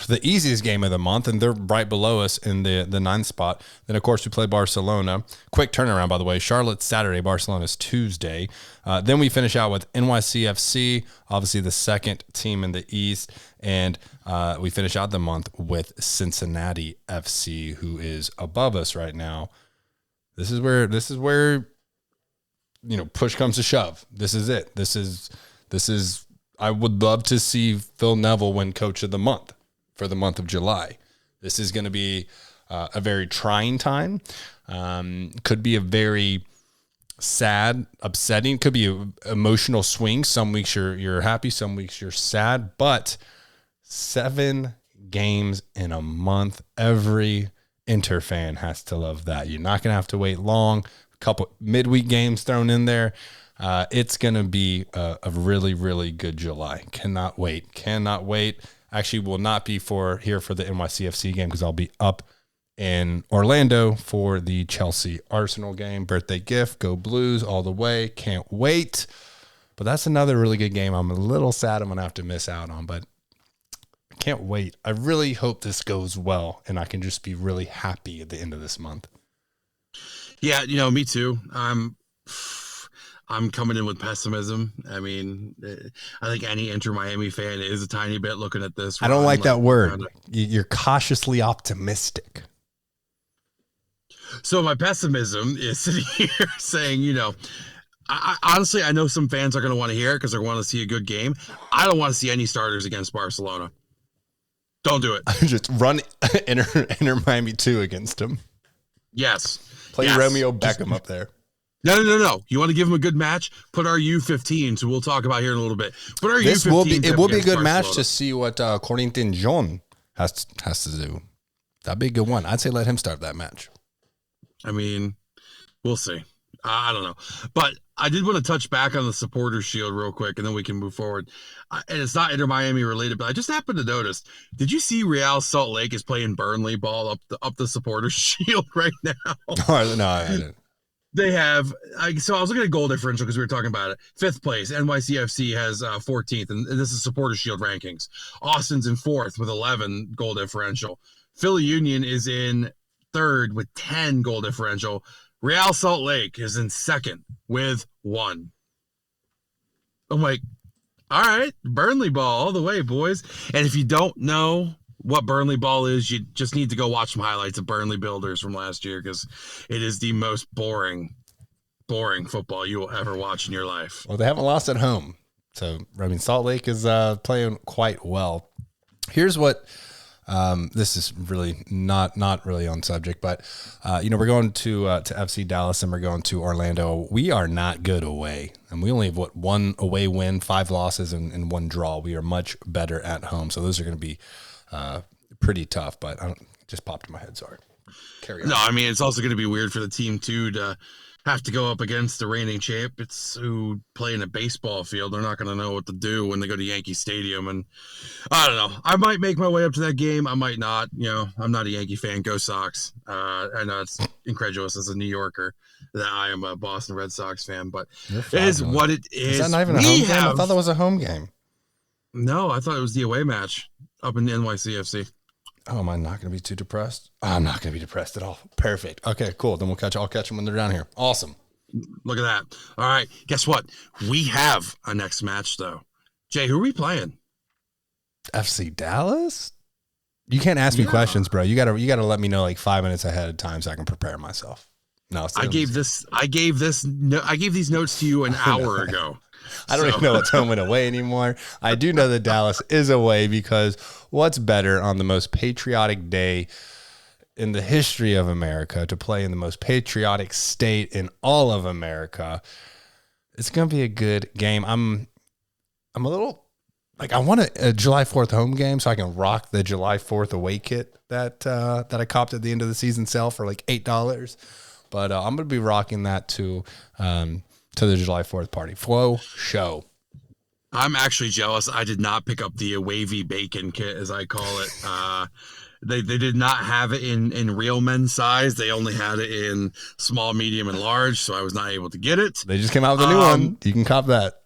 the easiest game of the month, and they're right below us in the 9th spot. Then, of course, we play Barcelona. Quick turnaround, by the way. Charlotte's Saturday, Barcelona's Tuesday. Then we finish out with NYCFC, obviously the 2nd team in the East. And we finish out the month with Cincinnati FC, who is above us right now. This is where push comes to shove. This is it. This is I would love to see Phil Neville win Coach of the Month for the month of July. This is going to be a very trying time. Could be a very sad, upsetting. Could be an emotional swing. Some weeks you're happy, some weeks you're sad. But 7 games in a month, every Inter fan has to love that. You're not going to have to wait long. A couple midweek games thrown in there. It's going to be a really, really good July. Cannot wait. Actually, will not be here for the NYCFC game because I'll be up in Orlando for the Chelsea Arsenal game. Birthday gift, go Blues all the way. Can't wait. But that's another really good game. I'm a little sad I'm going to have to miss out on, but I can't wait. I really hope this goes well and I can just be really happy at the end of this month. Yeah, me too. I'm coming in with pessimism. I mean, I think any Inter Miami fan is a tiny bit looking at this. I don't like that word. You're cautiously optimistic. So my pessimism is sitting here saying, I honestly, I know some fans are going to want to hear it because they want to see a good game. I don't want to see any starters against Barcelona. Don't do it. Just run Inter Miami 2 against them. Yes. Play Romeo Beckham up there. No. You want to give them a good match? Put our U15, so we'll talk about here in a little bit. Put our U15. It will be a good match to see what Corentin Jean has to do. That'd be a good one. I'd say let him start that match. I mean, we'll see. I don't know. But I did want to touch back on the supporter shield real quick, and then we can move forward. And it's not Inter Miami related, but I just happened to notice. Did you see Real Salt Lake is playing Burnley ball up the supporter shield right now? Oh, no, I didn't. They have, so I was looking at goal differential because we were talking about it. 5th place, NYCFC has 14th, and this is supporter shield rankings. Austin's in 4th with 11 goal differential. Philly Union is in 3rd with 10 goal differential. Real Salt Lake is in 2nd with 1. I'm like, all right, Burnley ball all the way, boys. And if you don't know what Burnley ball is, you just need to go watch some highlights of Burnley Builders from last year because it is the most boring football you will ever watch in your life. Well, they haven't lost at home. So, I mean, Salt Lake is playing quite well. Here's what this is really not really on subject, but we're going to FC Dallas and we're going to Orlando. We are not good away, and we only have one away win, 5 losses, and 1 draw. We are much better at home, so those are going to be pretty tough. But just popped in my head. Sorry. Carry on. No, I mean it's also going to be weird for the team too to have to go up against the reigning champions who play in a baseball field. They're not going to know what to do when they go to Yankee Stadium. And I don't know. I might make my way up to that game. I might not. I'm not a Yankee fan. Go Sox. I know it's incredulous as a New Yorker that I am a Boston Red Sox fan, but it is what it is. Is that not even a home game? I thought that was a home game. No, I thought it was the away match up in the NYCFC. Oh, am I not going to be too depressed? I'm not going to be depressed at all. Perfect. Okay, cool. Then I'll catch them when they're down here. Awesome. Look at that. All right. Guess what? We have a next match, though. Jay, who are we playing? FC Dallas? You can't ask me questions, bro. You gotta let me know like 5 minutes ahead of time so I can prepare myself. No, I gave these notes to you an hour ago. I don't even know what's home and away anymore. I do know that Dallas is away because what's better on the most patriotic day in the history of America to play in the most patriotic state in all of America? It's going to be a good game. I'm a little like I want a July 4th home game so I can rock the July 4th away kit that I copped at the end of the season sale for like $8. But I'm going to be rocking that to the July 4th party. Flow show. I'm actually jealous. I did not pick up the wavy bacon kit, as I call it. They did not have it in real men's size. They only had it in small, medium, and large, so I was not able to get it. They just came out with a new one. You can cop that.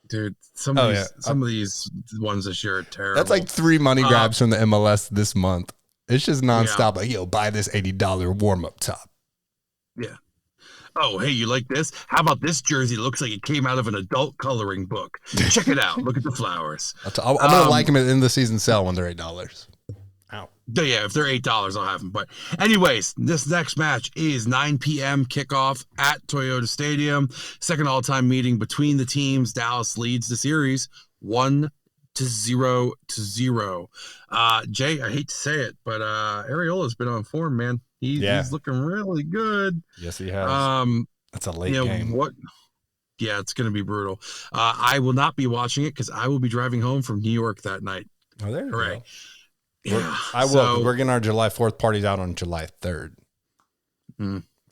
Dude, some of these ones this year are terrible. That's like 3 money grabs from the MLS this month. It's just nonstop. Like, buy this $80 warm-up top. Yeah. Oh, hey, you like this? How about this jersey? It looks like it came out of an adult coloring book. Check it out. Look at the flowers. I'm going to like them in the season sale when they're $8. Ow. Yeah, if they're $8, I'll have them. But anyways, this next match is 9 p.m. kickoff at Toyota Stadium. Second all-time meeting between the teams. Dallas leads the series 1-0. Jay, I hate to say it, but Ariola's been on form, man. He's looking really good. Yes, he has. That's a late game. Yeah, it's going to be brutal. I will not be watching it because I will be driving home from New York that night. Oh, there you go. Yeah, I will. We're getting our July 4th parties out on July 3rd.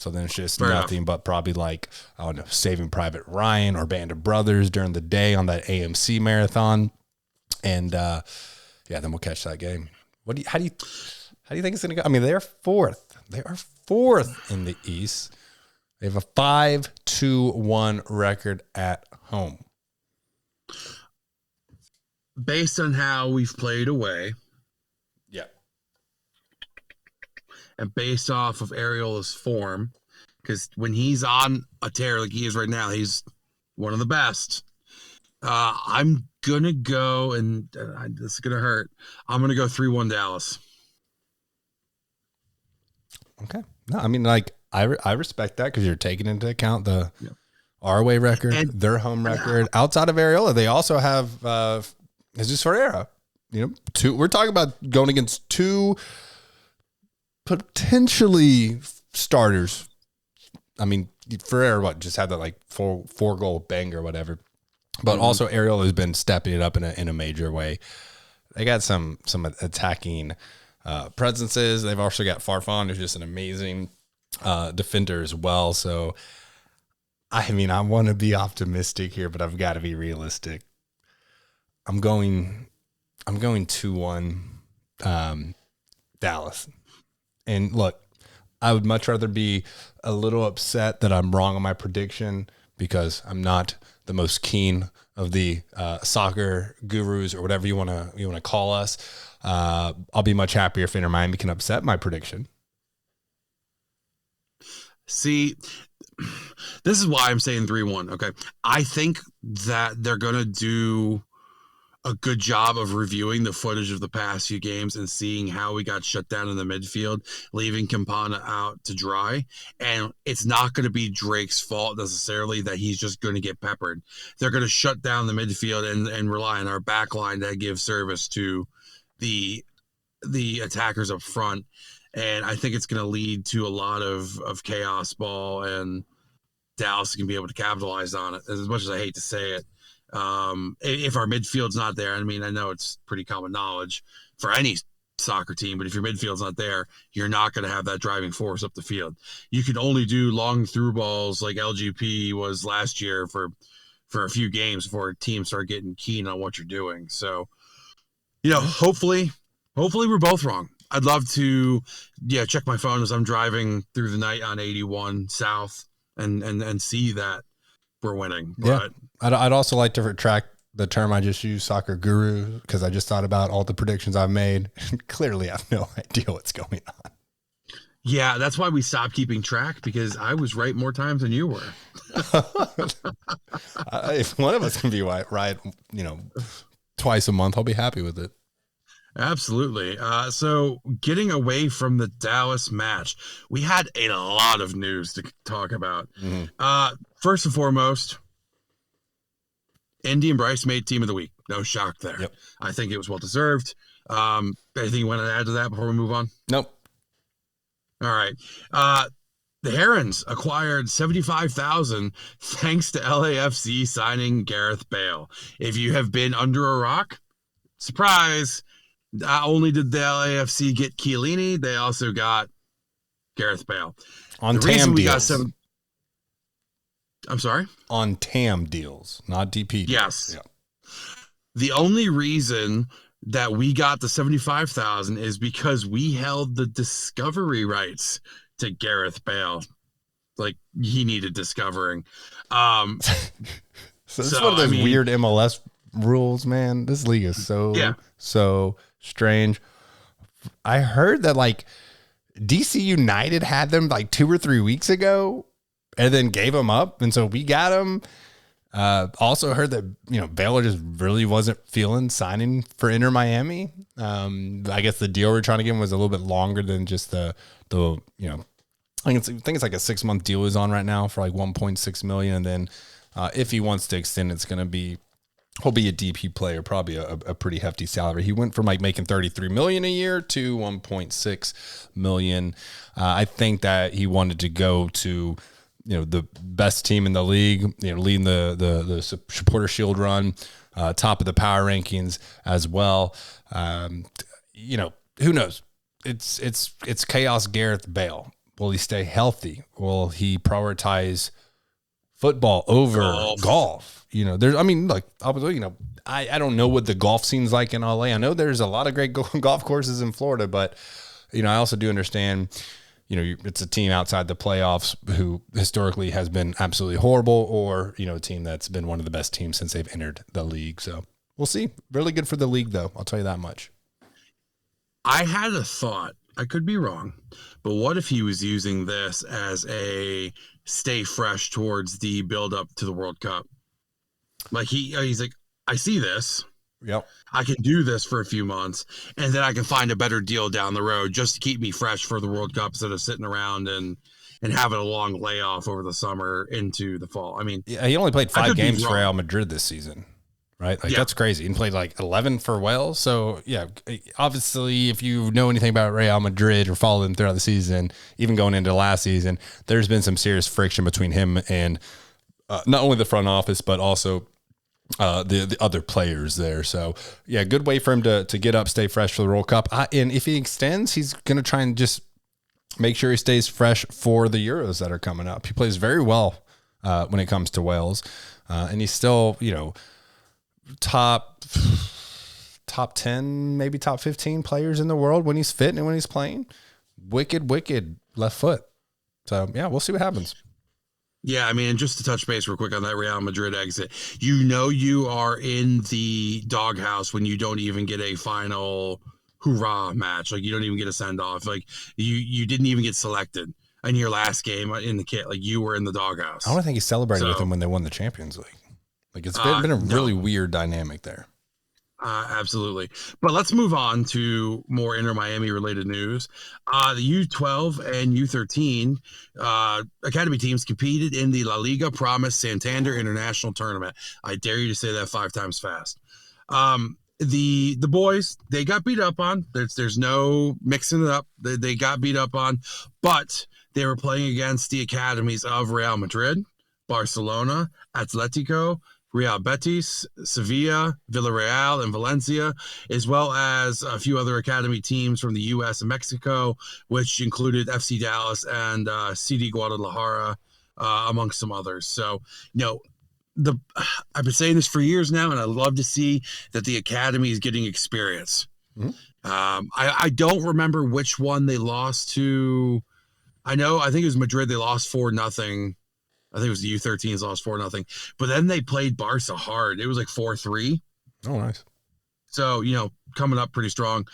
So then it's just Fair nothing enough. but probably like, I don't know, Saving Private Ryan or Band of Brothers during the day on that AMC marathon. And then we'll catch that game. How do you think it's going to go? I mean, they're fourth. They are fourth in the East. They have a 5-2-1 record at home. Based on how we've played away, Yeah. and based off of Ariola's form, because when he's on a tear like he is right now, he's one of the best. I'm going to go, and this is going to hurt, I'm going to go 3-1 Dallas. Okay. No, I mean, like, I respect that because you're taking into account the our away record, And- their home record. Outside of Ariola, they also have Jesus Ferreira. You know, we're talking about going against two potentially starters. I mean, Ferreira just had that like four goal banger or whatever, but also Ariola has been stepping it up in a major way. They got some attacking presences. They've also got Farfan, who's just an amazing defender as well. So, I mean, I want to be optimistic here, but I've got to be realistic. I'm going 2-1 Dallas. And look, I would much rather be a little upset that I'm wrong on my prediction because I'm not the most keen of the soccer gurus or whatever you want to call us. I'll be much happier if Inter Miami can upset my prediction. See, this is why I'm saying 3-1. Okay. I think that they're going to do a good job of reviewing the footage of the past few games and seeing how we got shut down in the midfield, leaving Campana out to dry. And it's not going to be Drake's fault necessarily that he's just going to get peppered. They're going to shut down the midfield and rely on our back line to give service to the attackers up front. And I think it's going to lead to a lot of chaos ball, and Dallas can be able to capitalize on it, as much as I hate to say it. If our midfield's not there, I mean, I know it's pretty common knowledge for any soccer team, but if your midfield's not there, you're not going to have that driving force up the field. You can only do long through balls like LGP was last year for a few games before teams start getting keen on what you're doing. So, hopefully we're both wrong. I'd love to, check my phone as I'm driving through the night on 81 South and see that we're winning. But I'd also like to retract the term I just used, soccer guru, because I just thought about all the predictions I've made. Clearly, I have no idea what's going on. Yeah, that's why we stopped keeping track, because I was right more times than you were. If one of us can be right, twice a month, I'll be happy with it. Absolutely. So getting away from the Dallas match, we had a lot of news to talk about. First and foremost, Indy and Bryce made team of the week. No shock there. Yep. I think it was well deserved. Anything you want to add to that before we move on? Nope. All right. The Herons acquired $75,000 thanks to LAFC signing Gareth Bale. If you have been under a rock, surprise, not only did the LAFC get Chiellini, they also got Gareth Bale. On the TAM reason we deals. got some. I'm sorry? On TAM deals, not DP deals. Yes. Yeah. The only reason that we got the $75,000 is because we held the discovery rights to Gareth Bale. Like, he needed discovering. So this is one of those weird MLS rules, man. This league is so strange. I heard that like DC United had them like 2 or 3 weeks ago and then gave them up, and so we got them. Also heard that Baylor just really wasn't feeling signing for Inter Miami. I guess the deal we're trying to give him was a little bit longer than just the I think it's like a 6-month deal is on right now for like $1.6 million, and then if he wants to extend, he'll be a DP player, probably a pretty hefty salary. He went from like making $33 million a year to $1.6 million. I think that he wanted to go to the best team in the league, leading the supporter shield run, top of the power rankings as well. Who knows? It's chaos Gareth Bale. Will he stay healthy? Will he prioritize football over golf? You know, there's, I mean, like, I don't know what the golf scene's like in LA. I know there's a lot of great golf courses in Florida, but, you know, I also do understand, you know, it's a team outside the playoffs who historically has been absolutely horrible, or, you know, a team that's been one of the best teams since they've entered the league. So we'll see. Really good for the league, though. I'll tell you that much. I had a thought. I could be wrong, but what if he was using this as a stay fresh towards the build up to the World Cup? Like he's like, I see this. Yep. I can do this for a few months, and then I can find a better deal down the road just to keep me fresh for the World Cup instead of sitting around and having a long layoff over the summer into the fall. I mean, yeah, he only played 5 games for Real Madrid this season, right? Like, that's crazy. He played like 11 for Wales. So yeah, obviously if you know anything about Real Madrid or follow them throughout the season, even going into last season, there's been some serious friction between him and not only the front office, but also the other players there. So yeah, good way for him to get up, stay fresh for the World Cup. And if he extends, he's going to try and just make sure he stays fresh for the Euros that are coming up. He plays very well when it comes to Wales. And he's still, you know, top 10, maybe top 15 players in the world when he's fit and when he's playing. Wicked left foot. So yeah, we'll see what happens. Yeah, I mean, just to touch base real quick on that Real Madrid exit, you know, you are in the doghouse when you don't even get a final hoorah match. Like, you don't even get a send off. Like, you didn't even get selected in your last game in the kit. Like, you were in the doghouse. I don't think he celebrated with them when they won the Champions League. Like, it's been a really weird dynamic there. Absolutely. But let's move on to more Inter Miami related news. The U12 and U13 academy teams competed in the La Liga Promise Santander International Tournament. I dare you to say that 5 times fast. The boys, they got beat up on. There's no mixing it up. They got beat up on, but they were playing against the academies of Real Madrid, Barcelona, Atletico, Real Betis, Sevilla, Villarreal, and Valencia, as well as a few other academy teams from the U.S. and Mexico, which included FC Dallas and CD Guadalajara, amongst some others. So, you know, I've been saying this for years now, and I love to see that the academy is getting experience. Mm-hmm. I don't remember which one they lost to. I think it was Madrid. They lost 4-0. I think it was the U13s lost 4-0, but then they played Barca hard. It was like 4-3. Oh, nice. So, you know, coming up pretty strong.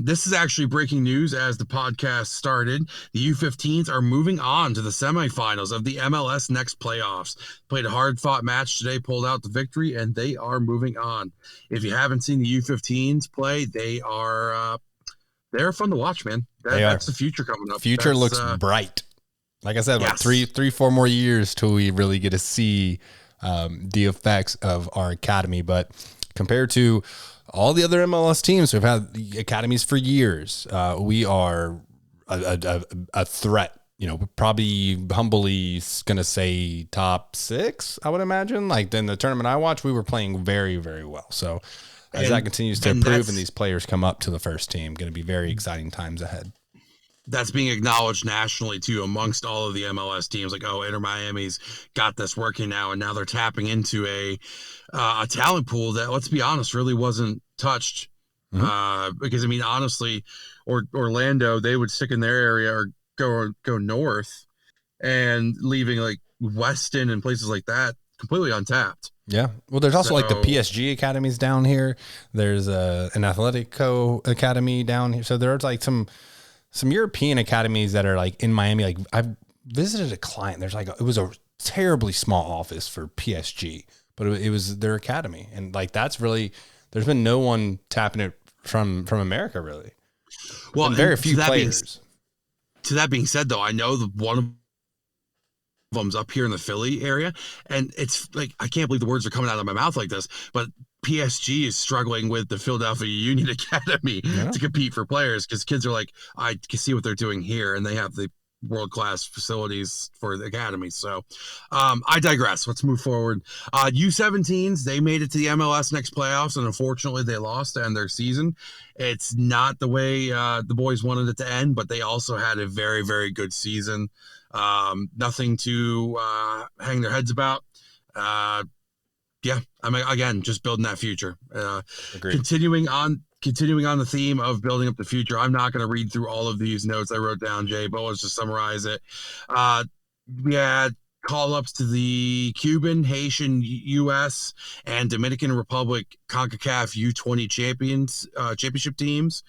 This is actually breaking news as the podcast started. The U15s are moving on to the semifinals of the MLS Next playoffs. Played a hard-fought match today, pulled out the victory, and they are moving on. If you haven't seen the U15s play, they're fun to watch, man. That's the future coming up. Future looks bright. Like I said, about 3-4 more years till we really get to see the effects of our academy. But compared to all the other MLS teams who've had the academies for years, we are a threat. You know, probably humbly going to say top 6, I would imagine. Like, in the tournament I watched, we were playing very, very well. So as that continues to improve and these players come up to the first team, going to be very exciting times ahead. That's being acknowledged nationally too, amongst all of the MLS teams. Like, oh, Inter Miami's got this working now, and now they're tapping into a talent pool that, let's be honest, really wasn't touched. Mm-hmm. Because I mean, honestly, Orlando, they would stick in their area or go north, and leaving like Weston and places like that completely untapped. Yeah. Well, there's also like the PSG academies down here. There's an Atletico academy down here. So there's like some European academies that are like in Miami. Like, I've visited a client. There's like, it was a terribly small office for PSG, but it was their academy. And like, that's really, there's been no one tapping it from America, really. Well, very few players. To that being said, though, I know one of them's up here in the Philly area, and it's like, I can't believe the words are coming out of my mouth like this, but PSG is struggling with the Philadelphia Union Academy to compete for players, because kids are like, I can see what they're doing here, and they have the world-class facilities for the academy. So I digress. Let's move forward. U17s, they made it to the MLS Next playoffs, and unfortunately they lost to end their season. It's not the way the boys wanted it to end, but they also had a very, very good season. Nothing to hang their heads about. Yeah, I mean, again, just building that future. Continuing on the theme of building up the future, I'm not going to read through all of these notes I wrote down, Jay, but let's just summarize it. We had call-ups to the Cuban, Haitian, U.S., and Dominican Republic CONCACAF U-20 championship teams.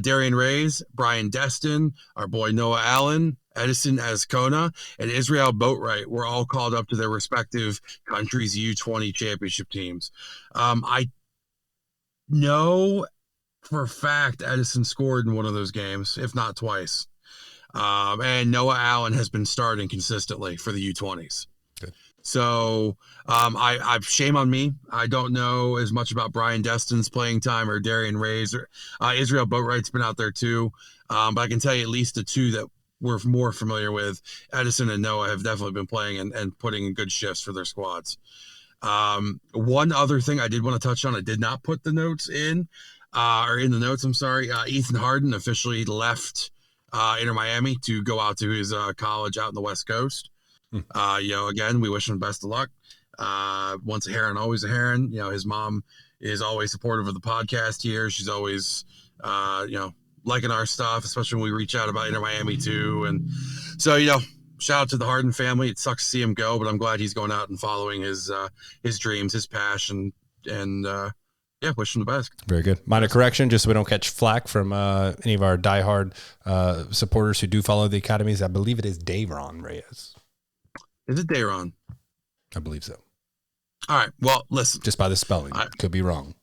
Darian Reyes, Brian Destin, our boy Noah Allen, Edison Azcona, and Israel Boatwright were all called up to their respective countries' U-20 championship teams. I know for a fact Edison scored in one of those games, if not twice. And Noah Allen has been starting consistently for the U-20s. Good. So I shame on me. I don't know as much about Brian Destin's playing time or Darian Reyes. Or Israel Boatwright's been out there too. But I can tell you at least the two that we're more familiar with, Edison and Noah, have definitely been playing and putting in good shifts for their squads. One other thing I did want to touch on, I did not put the notes in, or in the notes, I'm sorry. Ethan Harden officially left Inter Miami to go out to his college out in the West Coast. Again, we wish him best of luck. Once a Heron, always a Heron. His mom is always supportive of the podcast here. She's always, liking our stuff, especially when we reach out about Inter Miami too. And so, shout out to the Harden family. It sucks to see him go, but I'm glad he's going out and following his dreams, his passion, and wish him the best. Very good. Minor correction, just so we don't catch flack from any of our diehard supporters who do follow the academies. I believe it is Dayron Reyes. Is it Dayron? I believe so. All right. Well, listen. Just by the spelling. Could be wrong.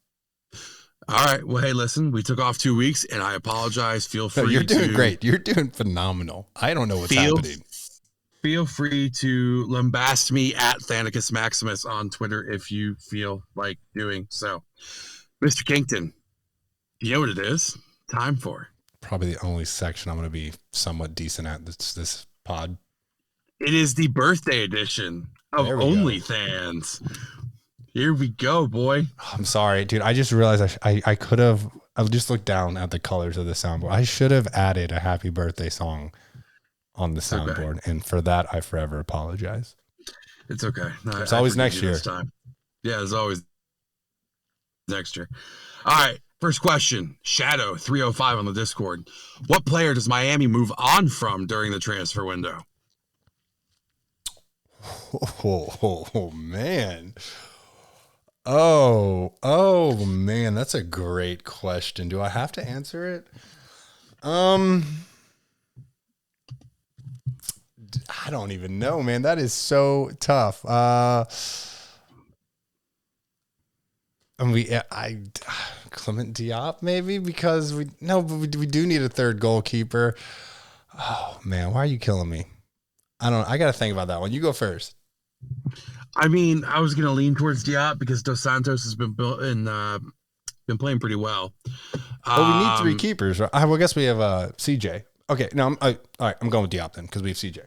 All right. Well, hey, listen, we took off 2 weeks, and I apologize. Feel free. You're doing great. You're doing phenomenal. I don't know what's happening. Feel free to lambast me at Thanicus Maximus on Twitter if you feel like doing so. Mr. Kington, do you know what it is? Time for? Probably the only section I'm going to be somewhat decent at this pod. It is the birthday edition of OnlyFans. Here we go, boy. I'm sorry, dude. I just realized I could have. I just looked down at the colors of the soundboard. I should have added a happy birthday song on the soundboard, okay. And for that, I forever apologize. It's okay. No, it's always next year. Time. Yeah, it's always next year. All right. First question. Shadow 305 on the Discord. What player does Miami move on from during the transfer window? Oh man. Oh man, that's a great question. Do I have to answer it? I don't even know, man. That is so tough. Clement Diop maybe, because we do need a third goalkeeper. Oh man, why are you killing me? I got to think about that one. You go first. I mean, I was going to lean towards Diop because Dos Santos has been playing pretty well. But we need three keepers. Right? I guess we have CJ. Okay, no, all right. I'm going with Diop then because we have CJ.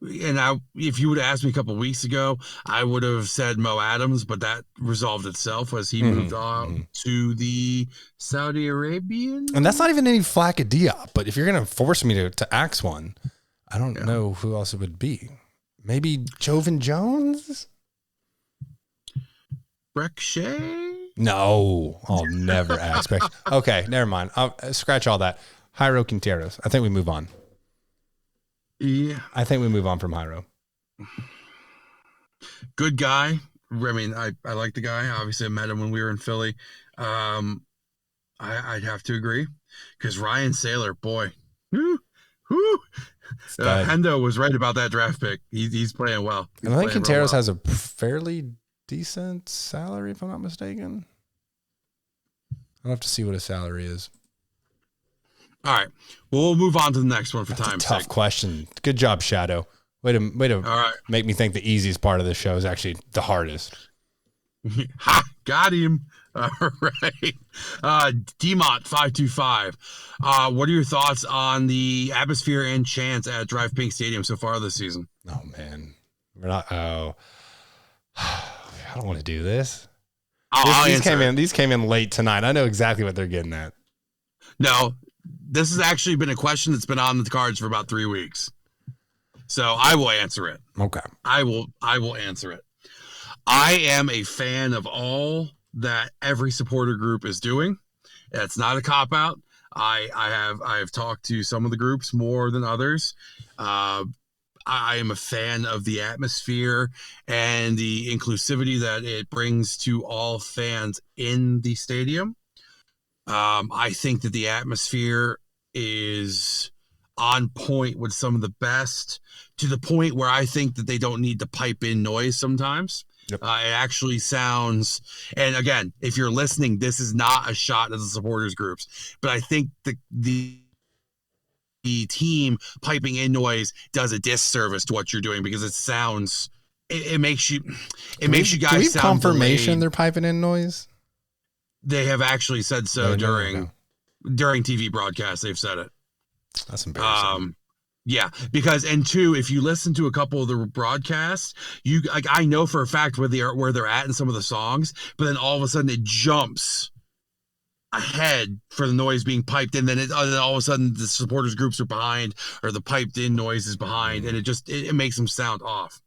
And if you would have asked me a couple of weeks ago, I would have said Mo Adams, but that resolved itself as he moved on to the Saudi Arabian. And that's not even any flack at Diop. But if you're going to force me to axe one, I don't know who else it would be. Maybe Jovan Jones? Breck Shea? No, I'll never ask. Okay, never mind. I'll scratch all that. Jairo Quinteros. I think we move on. Yeah. I think we move on from Jairo. Good guy. I mean, I like the guy. Obviously, I met him when we were in Philly. I'd have to agree. Because Ryan Saylor, boy. Hendo was right about that draft pick. He's playing well. I think Quinteros has a fairly decent salary, if I'm not mistaken. I'll have to see what his salary is. All right. Well, we'll move on to the next one for time's sake. Tough question. Good job, Shadow. Way to make me think the easiest part of the show is actually the hardest. Ha! Got him. All right. DMont525. What are your thoughts on the atmosphere and chants at Drive Pink Stadium so far this season? Oh man. I don't want to do this. These came in late tonight. I know exactly what they're getting at. No, this has actually been a question that's been on the cards for about 3 weeks. So I will answer it. Okay. I will answer it. I am a fan of all that every supporter group is doing. It's not a cop-out. I have talked to some of the groups more than others. I am a fan of the atmosphere and the inclusivity that it brings to all fans in the stadium. I think that the atmosphere is on point with some of the best, to the point where I think that they don't need to pipe in noise sometimes. Yep. It actually sounds, and again, if you're listening, this is not a shot at the supporters groups, but I think the team piping in noise does a disservice to what you're doing, because it sounds, it makes you guys do we sound confirmation delayed. They're piping in noise? They have actually said so during TV broadcasts. They've said it. That's embarrassing. Yeah, because, and two, if you listen to a couple of the broadcasts, I know for a fact where they're at in some of the songs, but then all of a sudden it jumps ahead for the noise being piped in. Then all of a sudden the supporters groups are behind, or the piped in noise is behind, and it makes them sound off.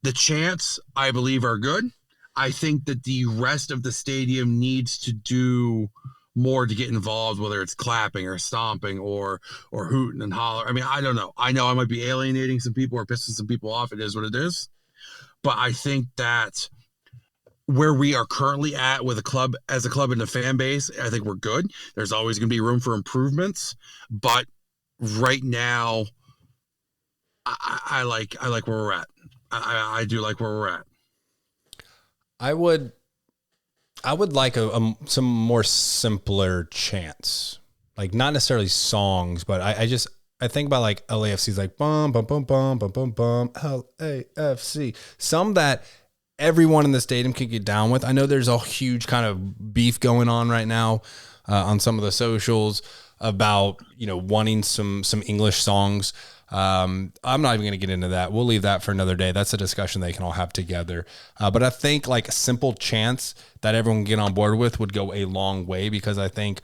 The chants, I believe, are good. I think that the rest of the stadium needs to do more to get involved, whether it's clapping or stomping or hooting and holler. I mean, I don't know. I know I might be alienating some people or pissing some people off. It is what it is. But I think that where we are currently at with as a club and the fan base, I think we're good. There's always going to be room for improvements. But right now, I like where we're at. I do like where we're at. I would like some more simpler chants, like not necessarily songs, but I think about like LAFC's like bum bum bum bum bum bum bum LAFC, some that everyone in the stadium can get down with. I know there's a huge kind of beef going on right now on some of the socials about wanting some English songs. I'm not even going to get into that. We'll leave that for another day. That's a discussion they can all have together. But I think like simple chants that everyone can get on board with would go a long way, because I think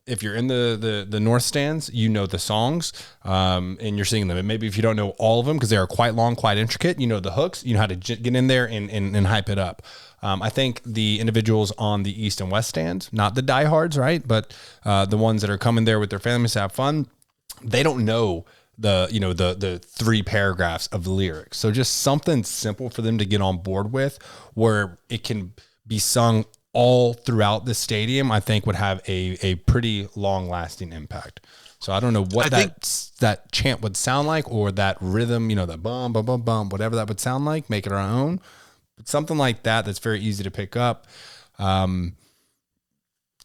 if you're in the North stands, the songs, and you're singing them. And maybe if you don't know all of them, because they are quite long, quite intricate, the hooks, how to get in there and hype it up. I think the individuals on the East and West stands, not the diehards, right? But the ones that are coming there with their families to have fun, they don't know the 3 paragraphs of lyrics. So just something simple for them to get on board with, where it can be sung all throughout the stadium, I think would have a pretty long lasting impact. So I don't know what that chant would sound like, or that rhythm, that bum, bum, bum, bum, whatever that would sound like, make it our own. But something like that's very easy to pick up. I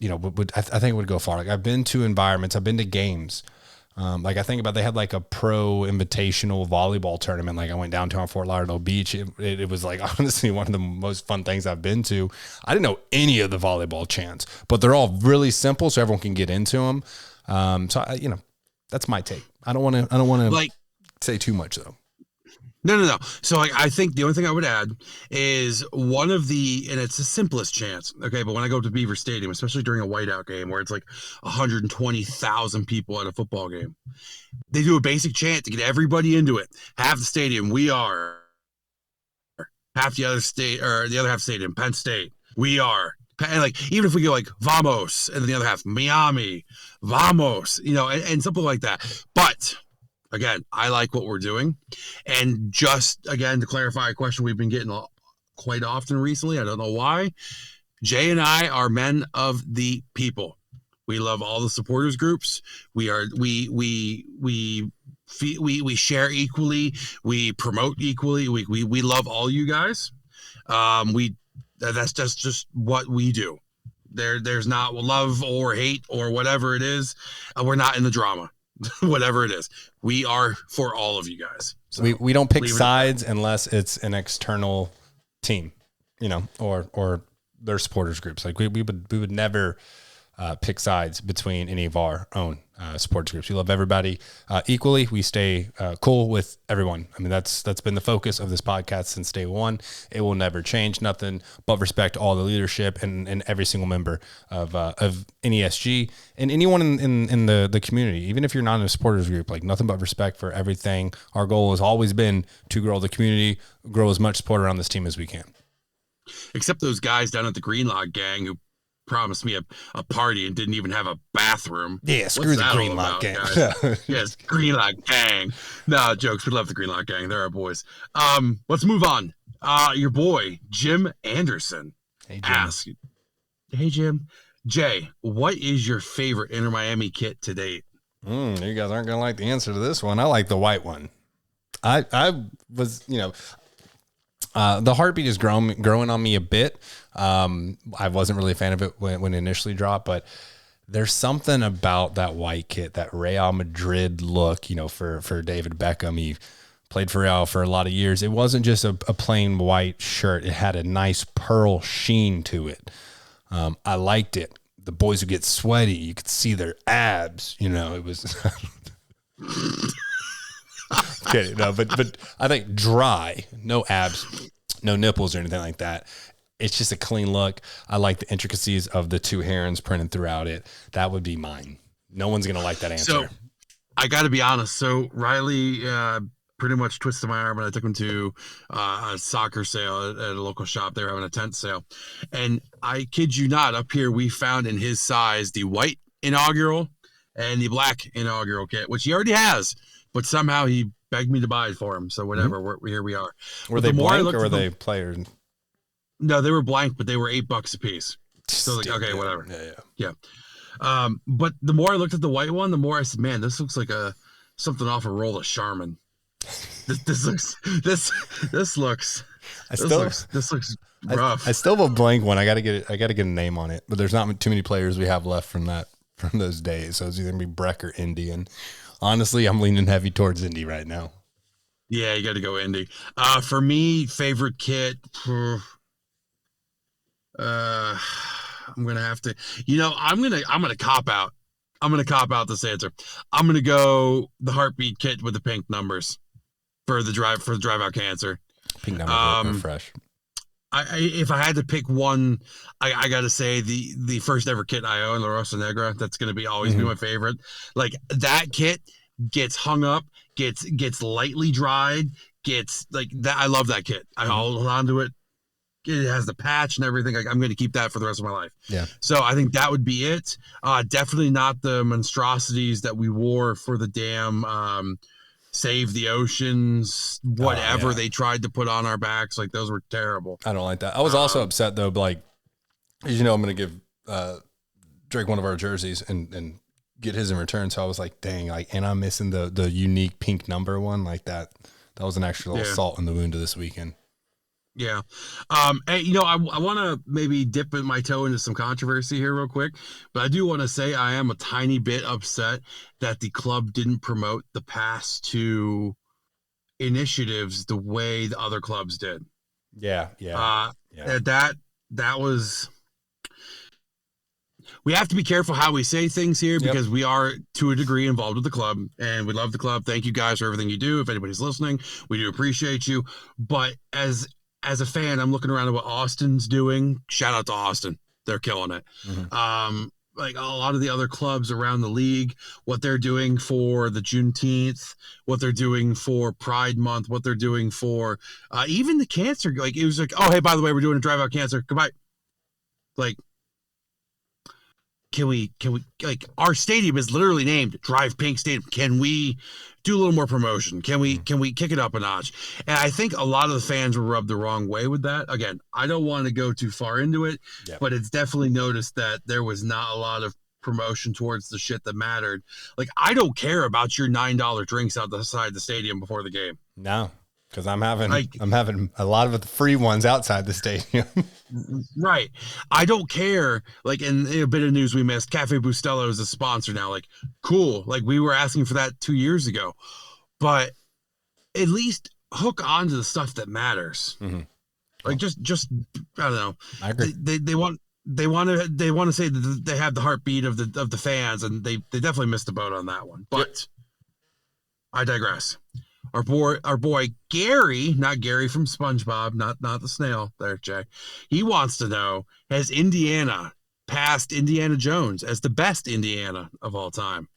think it would go far. Like, I've been to environments, I've been to games. Like I think about, they had like a pro invitational volleyball tournament. Like I went downtown Fort Lauderdale Beach. It was like honestly one of the most fun things I've been to. I didn't know any of the volleyball chants, but they're all really simple, so everyone can get into them. So that's my take. I don't want to like say too much though. No. So I think the only thing I would add is one of and it's the simplest chance. Okay. But when I go to Beaver Stadium, especially during a whiteout game where it's like 120,000 people at a football game, they do a basic chant to get everybody into it. Half the stadium, we are. Half the other state, or the other half stadium, Penn State, we are. And like, even if we go like vamos, and then the other half, Miami, vamos, and something like that. But again, I like what we're doing. And just, again, to clarify a question we've been getting quite often recently, I don't know why, Jay and I are men of the people. We love all the supporters groups. We share equally. We promote equally. We love all you guys. That's just what we do. There's not love or hate or whatever it is. We're not in the drama. Whatever it is, we are for all of you guys. So we don't pick sides unless it's an external team, or their supporters groups. Like we would never pick sides between any of our own supporters groups. We love everybody equally. We stay cool with everyone. I mean, that's been the focus of this podcast since day one. It will never change. Nothing but respect all the leadership and every single member of NESG and anyone in the community. Even if you're not in a supporters group, like nothing but respect for everything. Our goal has always been to grow the community, grow as much support around this team as we can. Except those guys down at the Greenlock gang who promised me a party and didn't even have a bathroom. Yeah, screw the Greenlock gang. Yes, Greenlock gang. No, jokes. We love the Greenlock gang. They're our boys. Let's move on. Your boy, Jim Anderson, asked, hey, Jim. Jay, what is your favorite Inter Miami kit to date? You guys aren't going to like the answer to this one. I like the white one. I was, the heartbeat is growing on me a bit. I wasn't really a fan of it when it initially dropped, but there's something about that white kit, that Real Madrid look, for David Beckham. He played for Real for a lot of years. It wasn't just a plain white shirt. It had a nice pearl sheen to it. I liked it. The boys would get sweaty. You could see their abs, it was kidding. No, but I think dry, no abs, no nipples or anything like that. It's just a clean look. I like the intricacies of the two herons printed throughout it. That would be mine. No one's going to like that answer. So I got to be honest. So Riley pretty much twisted my arm and I took him to a soccer sale at a local shop. They were having a tent sale. And I kid you not, up here we found in his size the white inaugural and the black inaugural kit, which he already has. But somehow he begged me to buy it for him. So whatever, here we are. Were they blank or were they players? No, they were blank, but they were $8 a piece. So like, okay, whatever. Yeah. But the more I looked at the white one, the more I said, man, this looks like something off a roll of Charmin. This looks rough. I still have a blank one. I gotta get a name on it, but there's not too many players we have left from those days. So it's either gonna be Breck or Indy. And honestly, I'm leaning heavy towards Indy right now. Yeah, you got to go Indy. For me, favorite kit. I'm gonna have to. I'm gonna cop out. I'm gonna cop out this answer. I'm gonna go the heartbeat kit with the pink numbers for the drive out cancer. Pink numbers are fresh. If I had to pick one, I got to say the first ever kit I own, La Rosa Negra. That's going to always be my favorite. Like that kit gets hung up, gets lightly dried, gets like that. I love that kit. I hold on to it. It has the patch and everything. Like I'm going to keep that for the rest of my life. Yeah. So I think that would be it. Definitely not the monstrosities that we wore for the damn Save the Oceans, whatever they tried to put on our backs. Like those were terrible. I don't like that. I was also upset though. Like, I'm going to give Drake one of our jerseys and get his in return. So I was like, dang, and I'm missing the unique pink number one like that. That was an extra little salt in the wound of this weekend. Yeah. Hey, I want to maybe dip my toe into some controversy here real quick, but I do want to say I am a tiny bit upset that the club didn't promote the past two initiatives the way the other clubs did. Yeah. That was, we have to be careful how we say things here because we are to a degree involved with the club and we love the club. Thank you guys for everything you do. If anybody's listening, we do appreciate you. But as a fan, I'm looking around at what Austin's doing. Shout out to Austin. They're killing it. Mm-hmm. Like a lot of the other clubs around the league, what they're doing for the Juneteenth, what they're doing for Pride Month, what they're doing for even the cancer. Like it was like, oh, hey, by the way, we're doing a drive out cancer. Goodbye. Like, can we like our stadium is literally named Drive Pink Stadium. Can we do a little more promotion? Can we kick it up a notch? And I think a lot of the fans were rubbed the wrong way with that. Again, I don't want to go too far into it, but it's definitely noticed that there was not a lot of promotion towards the shit that mattered. Like I don't care about your $9 drinks outside the stadium before the game. No. Because I'm having a lot of the free ones outside the stadium. Right. I don't care. Like in a bit of news we missed, Cafe Bustelo is a sponsor now. Like, cool. Like we were asking for that 2 years ago. But at least hook on to the stuff that matters. Mm-hmm. Like just I don't know. I agree. They want to say that they have the heartbeat of the fans, and they definitely missed the boat on that one. But I digress. Our boy Gary, not Gary from SpongeBob, not the snail there, Jay. He wants to know, has Indiana passed Indiana Jones as the best Indiana of all time?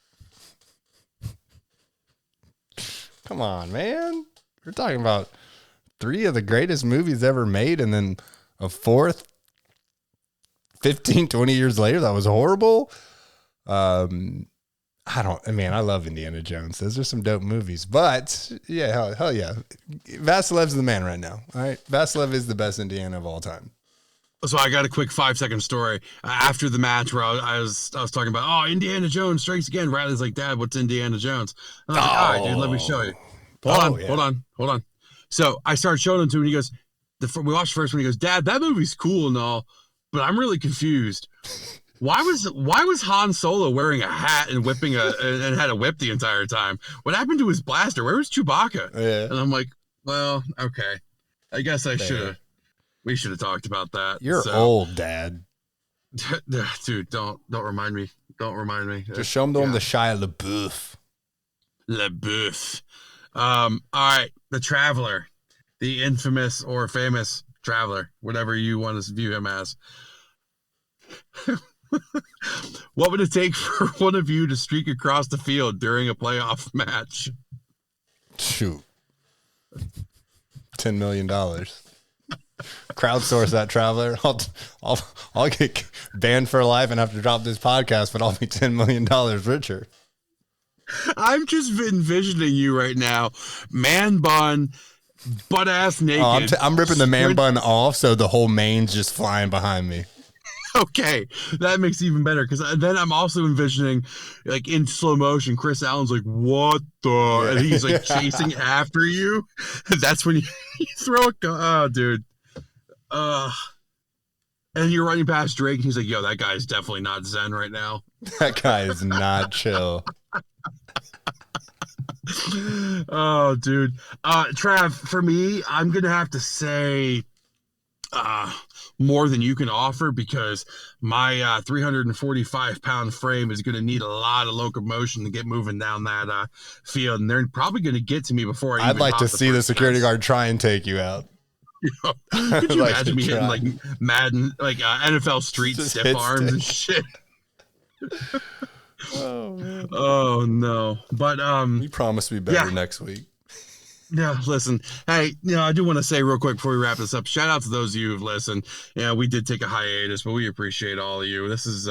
Come on, man. We're talking about 3 of the greatest movies ever made, and then a 4th 15, 20 years later that was horrible. I love Indiana Jones. Those are some dope movies. But yeah, hell yeah. Vassilev's the man right now. All right. Vassilev is the best Indiana of all time. So I got a quick 5-second story after the match where I was talking about, Indiana Jones strikes again. Riley's like, Dad, what's Indiana Jones? I was like, all right, dude, let me show you. Hold on. So I started showing him to him, and he goes, we watched the first one. He goes, Dad, that movie's cool and all, but I'm really confused. Why was Han Solo wearing a hat and and had a whip the entire time? What happened to his blaster? Where was Chewbacca? Yeah. And I'm like, well, okay. I guess we should have talked about that. You're old, Dad. Dude, don't remind me. Don't remind me. Just show him the Shia LaBeouf. LaBeouf. All right. The Traveler, the infamous or famous Traveler, whatever you want to view him as. What would it take for one of you to streak across the field during a playoff match? Shoot. $10 million. Crowdsource that, Traveler. I'll get banned for life and have to drop this podcast, but I'll be $10 million richer. I'm just envisioning you right now, man bun, butt ass naked. I'm ripping the man bun off, so the whole mane's just flying behind me. Okay, that makes it even better, because then I'm also envisioning, like, in slow motion, Chris Allen's like, what the? And he's like chasing after you. That's when you throw a gun. Oh, dude. And you're running past Drake, and he's like, yo, that guy's definitely not zen right now. That guy is not chill. Oh, dude. Trav, for me, I'm going to have to say more than you can offer, because my 345-pound frame is going to need a lot of locomotion to get moving down that field, and they're probably going to get to me before I'd like to see the security guard try and take you out. Could you imagine me hitting like Madden, like NFL Street just stiff arms and shit? Oh, man. Oh no! But we promise to be better next week. Yeah, listen. Hey, I do want to say real quick before we wrap this up, shout out to those of you who've listened. Yeah, we did take a hiatus, but we appreciate all of you. This is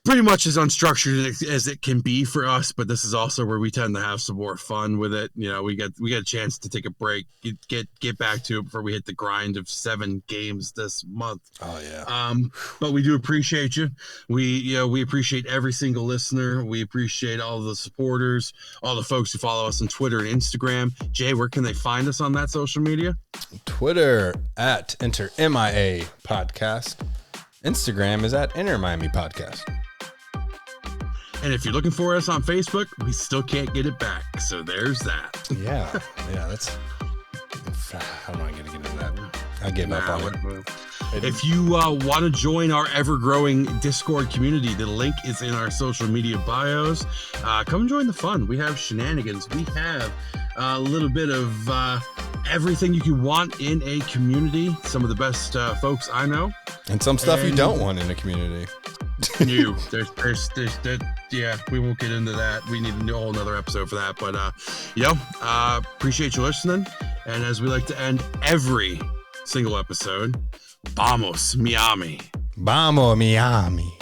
pretty much as unstructured as it can be for us, but this is also where we tend to have some more fun with it. We get a chance to take a break, get back to it before we hit the grind of 7 games this month. Oh yeah. But we do appreciate you. We appreciate every single listener. We appreciate all the supporters, all the folks who follow us on Twitter and Instagram. Jay, where can they find us on that social media? Twitter at Enter MIA Podcast. Instagram is at Enter Miami Podcast. And if you're looking for us on Facebook, we still can't get it back. So there's that. Yeah, that's. I'm not going to get into that. I gave up on it. If you want to join our ever-growing Discord community, the link is in our social media bios. Come join the fun. We have shenanigans. We have a little bit of everything you can want in a community. Some of the best folks I know. And some stuff you don't want in a community. Yeah, we won't get into that. We need a whole another episode for that. But appreciate you listening. And as we like to end every single episode, vamos Miami. Vamos Miami.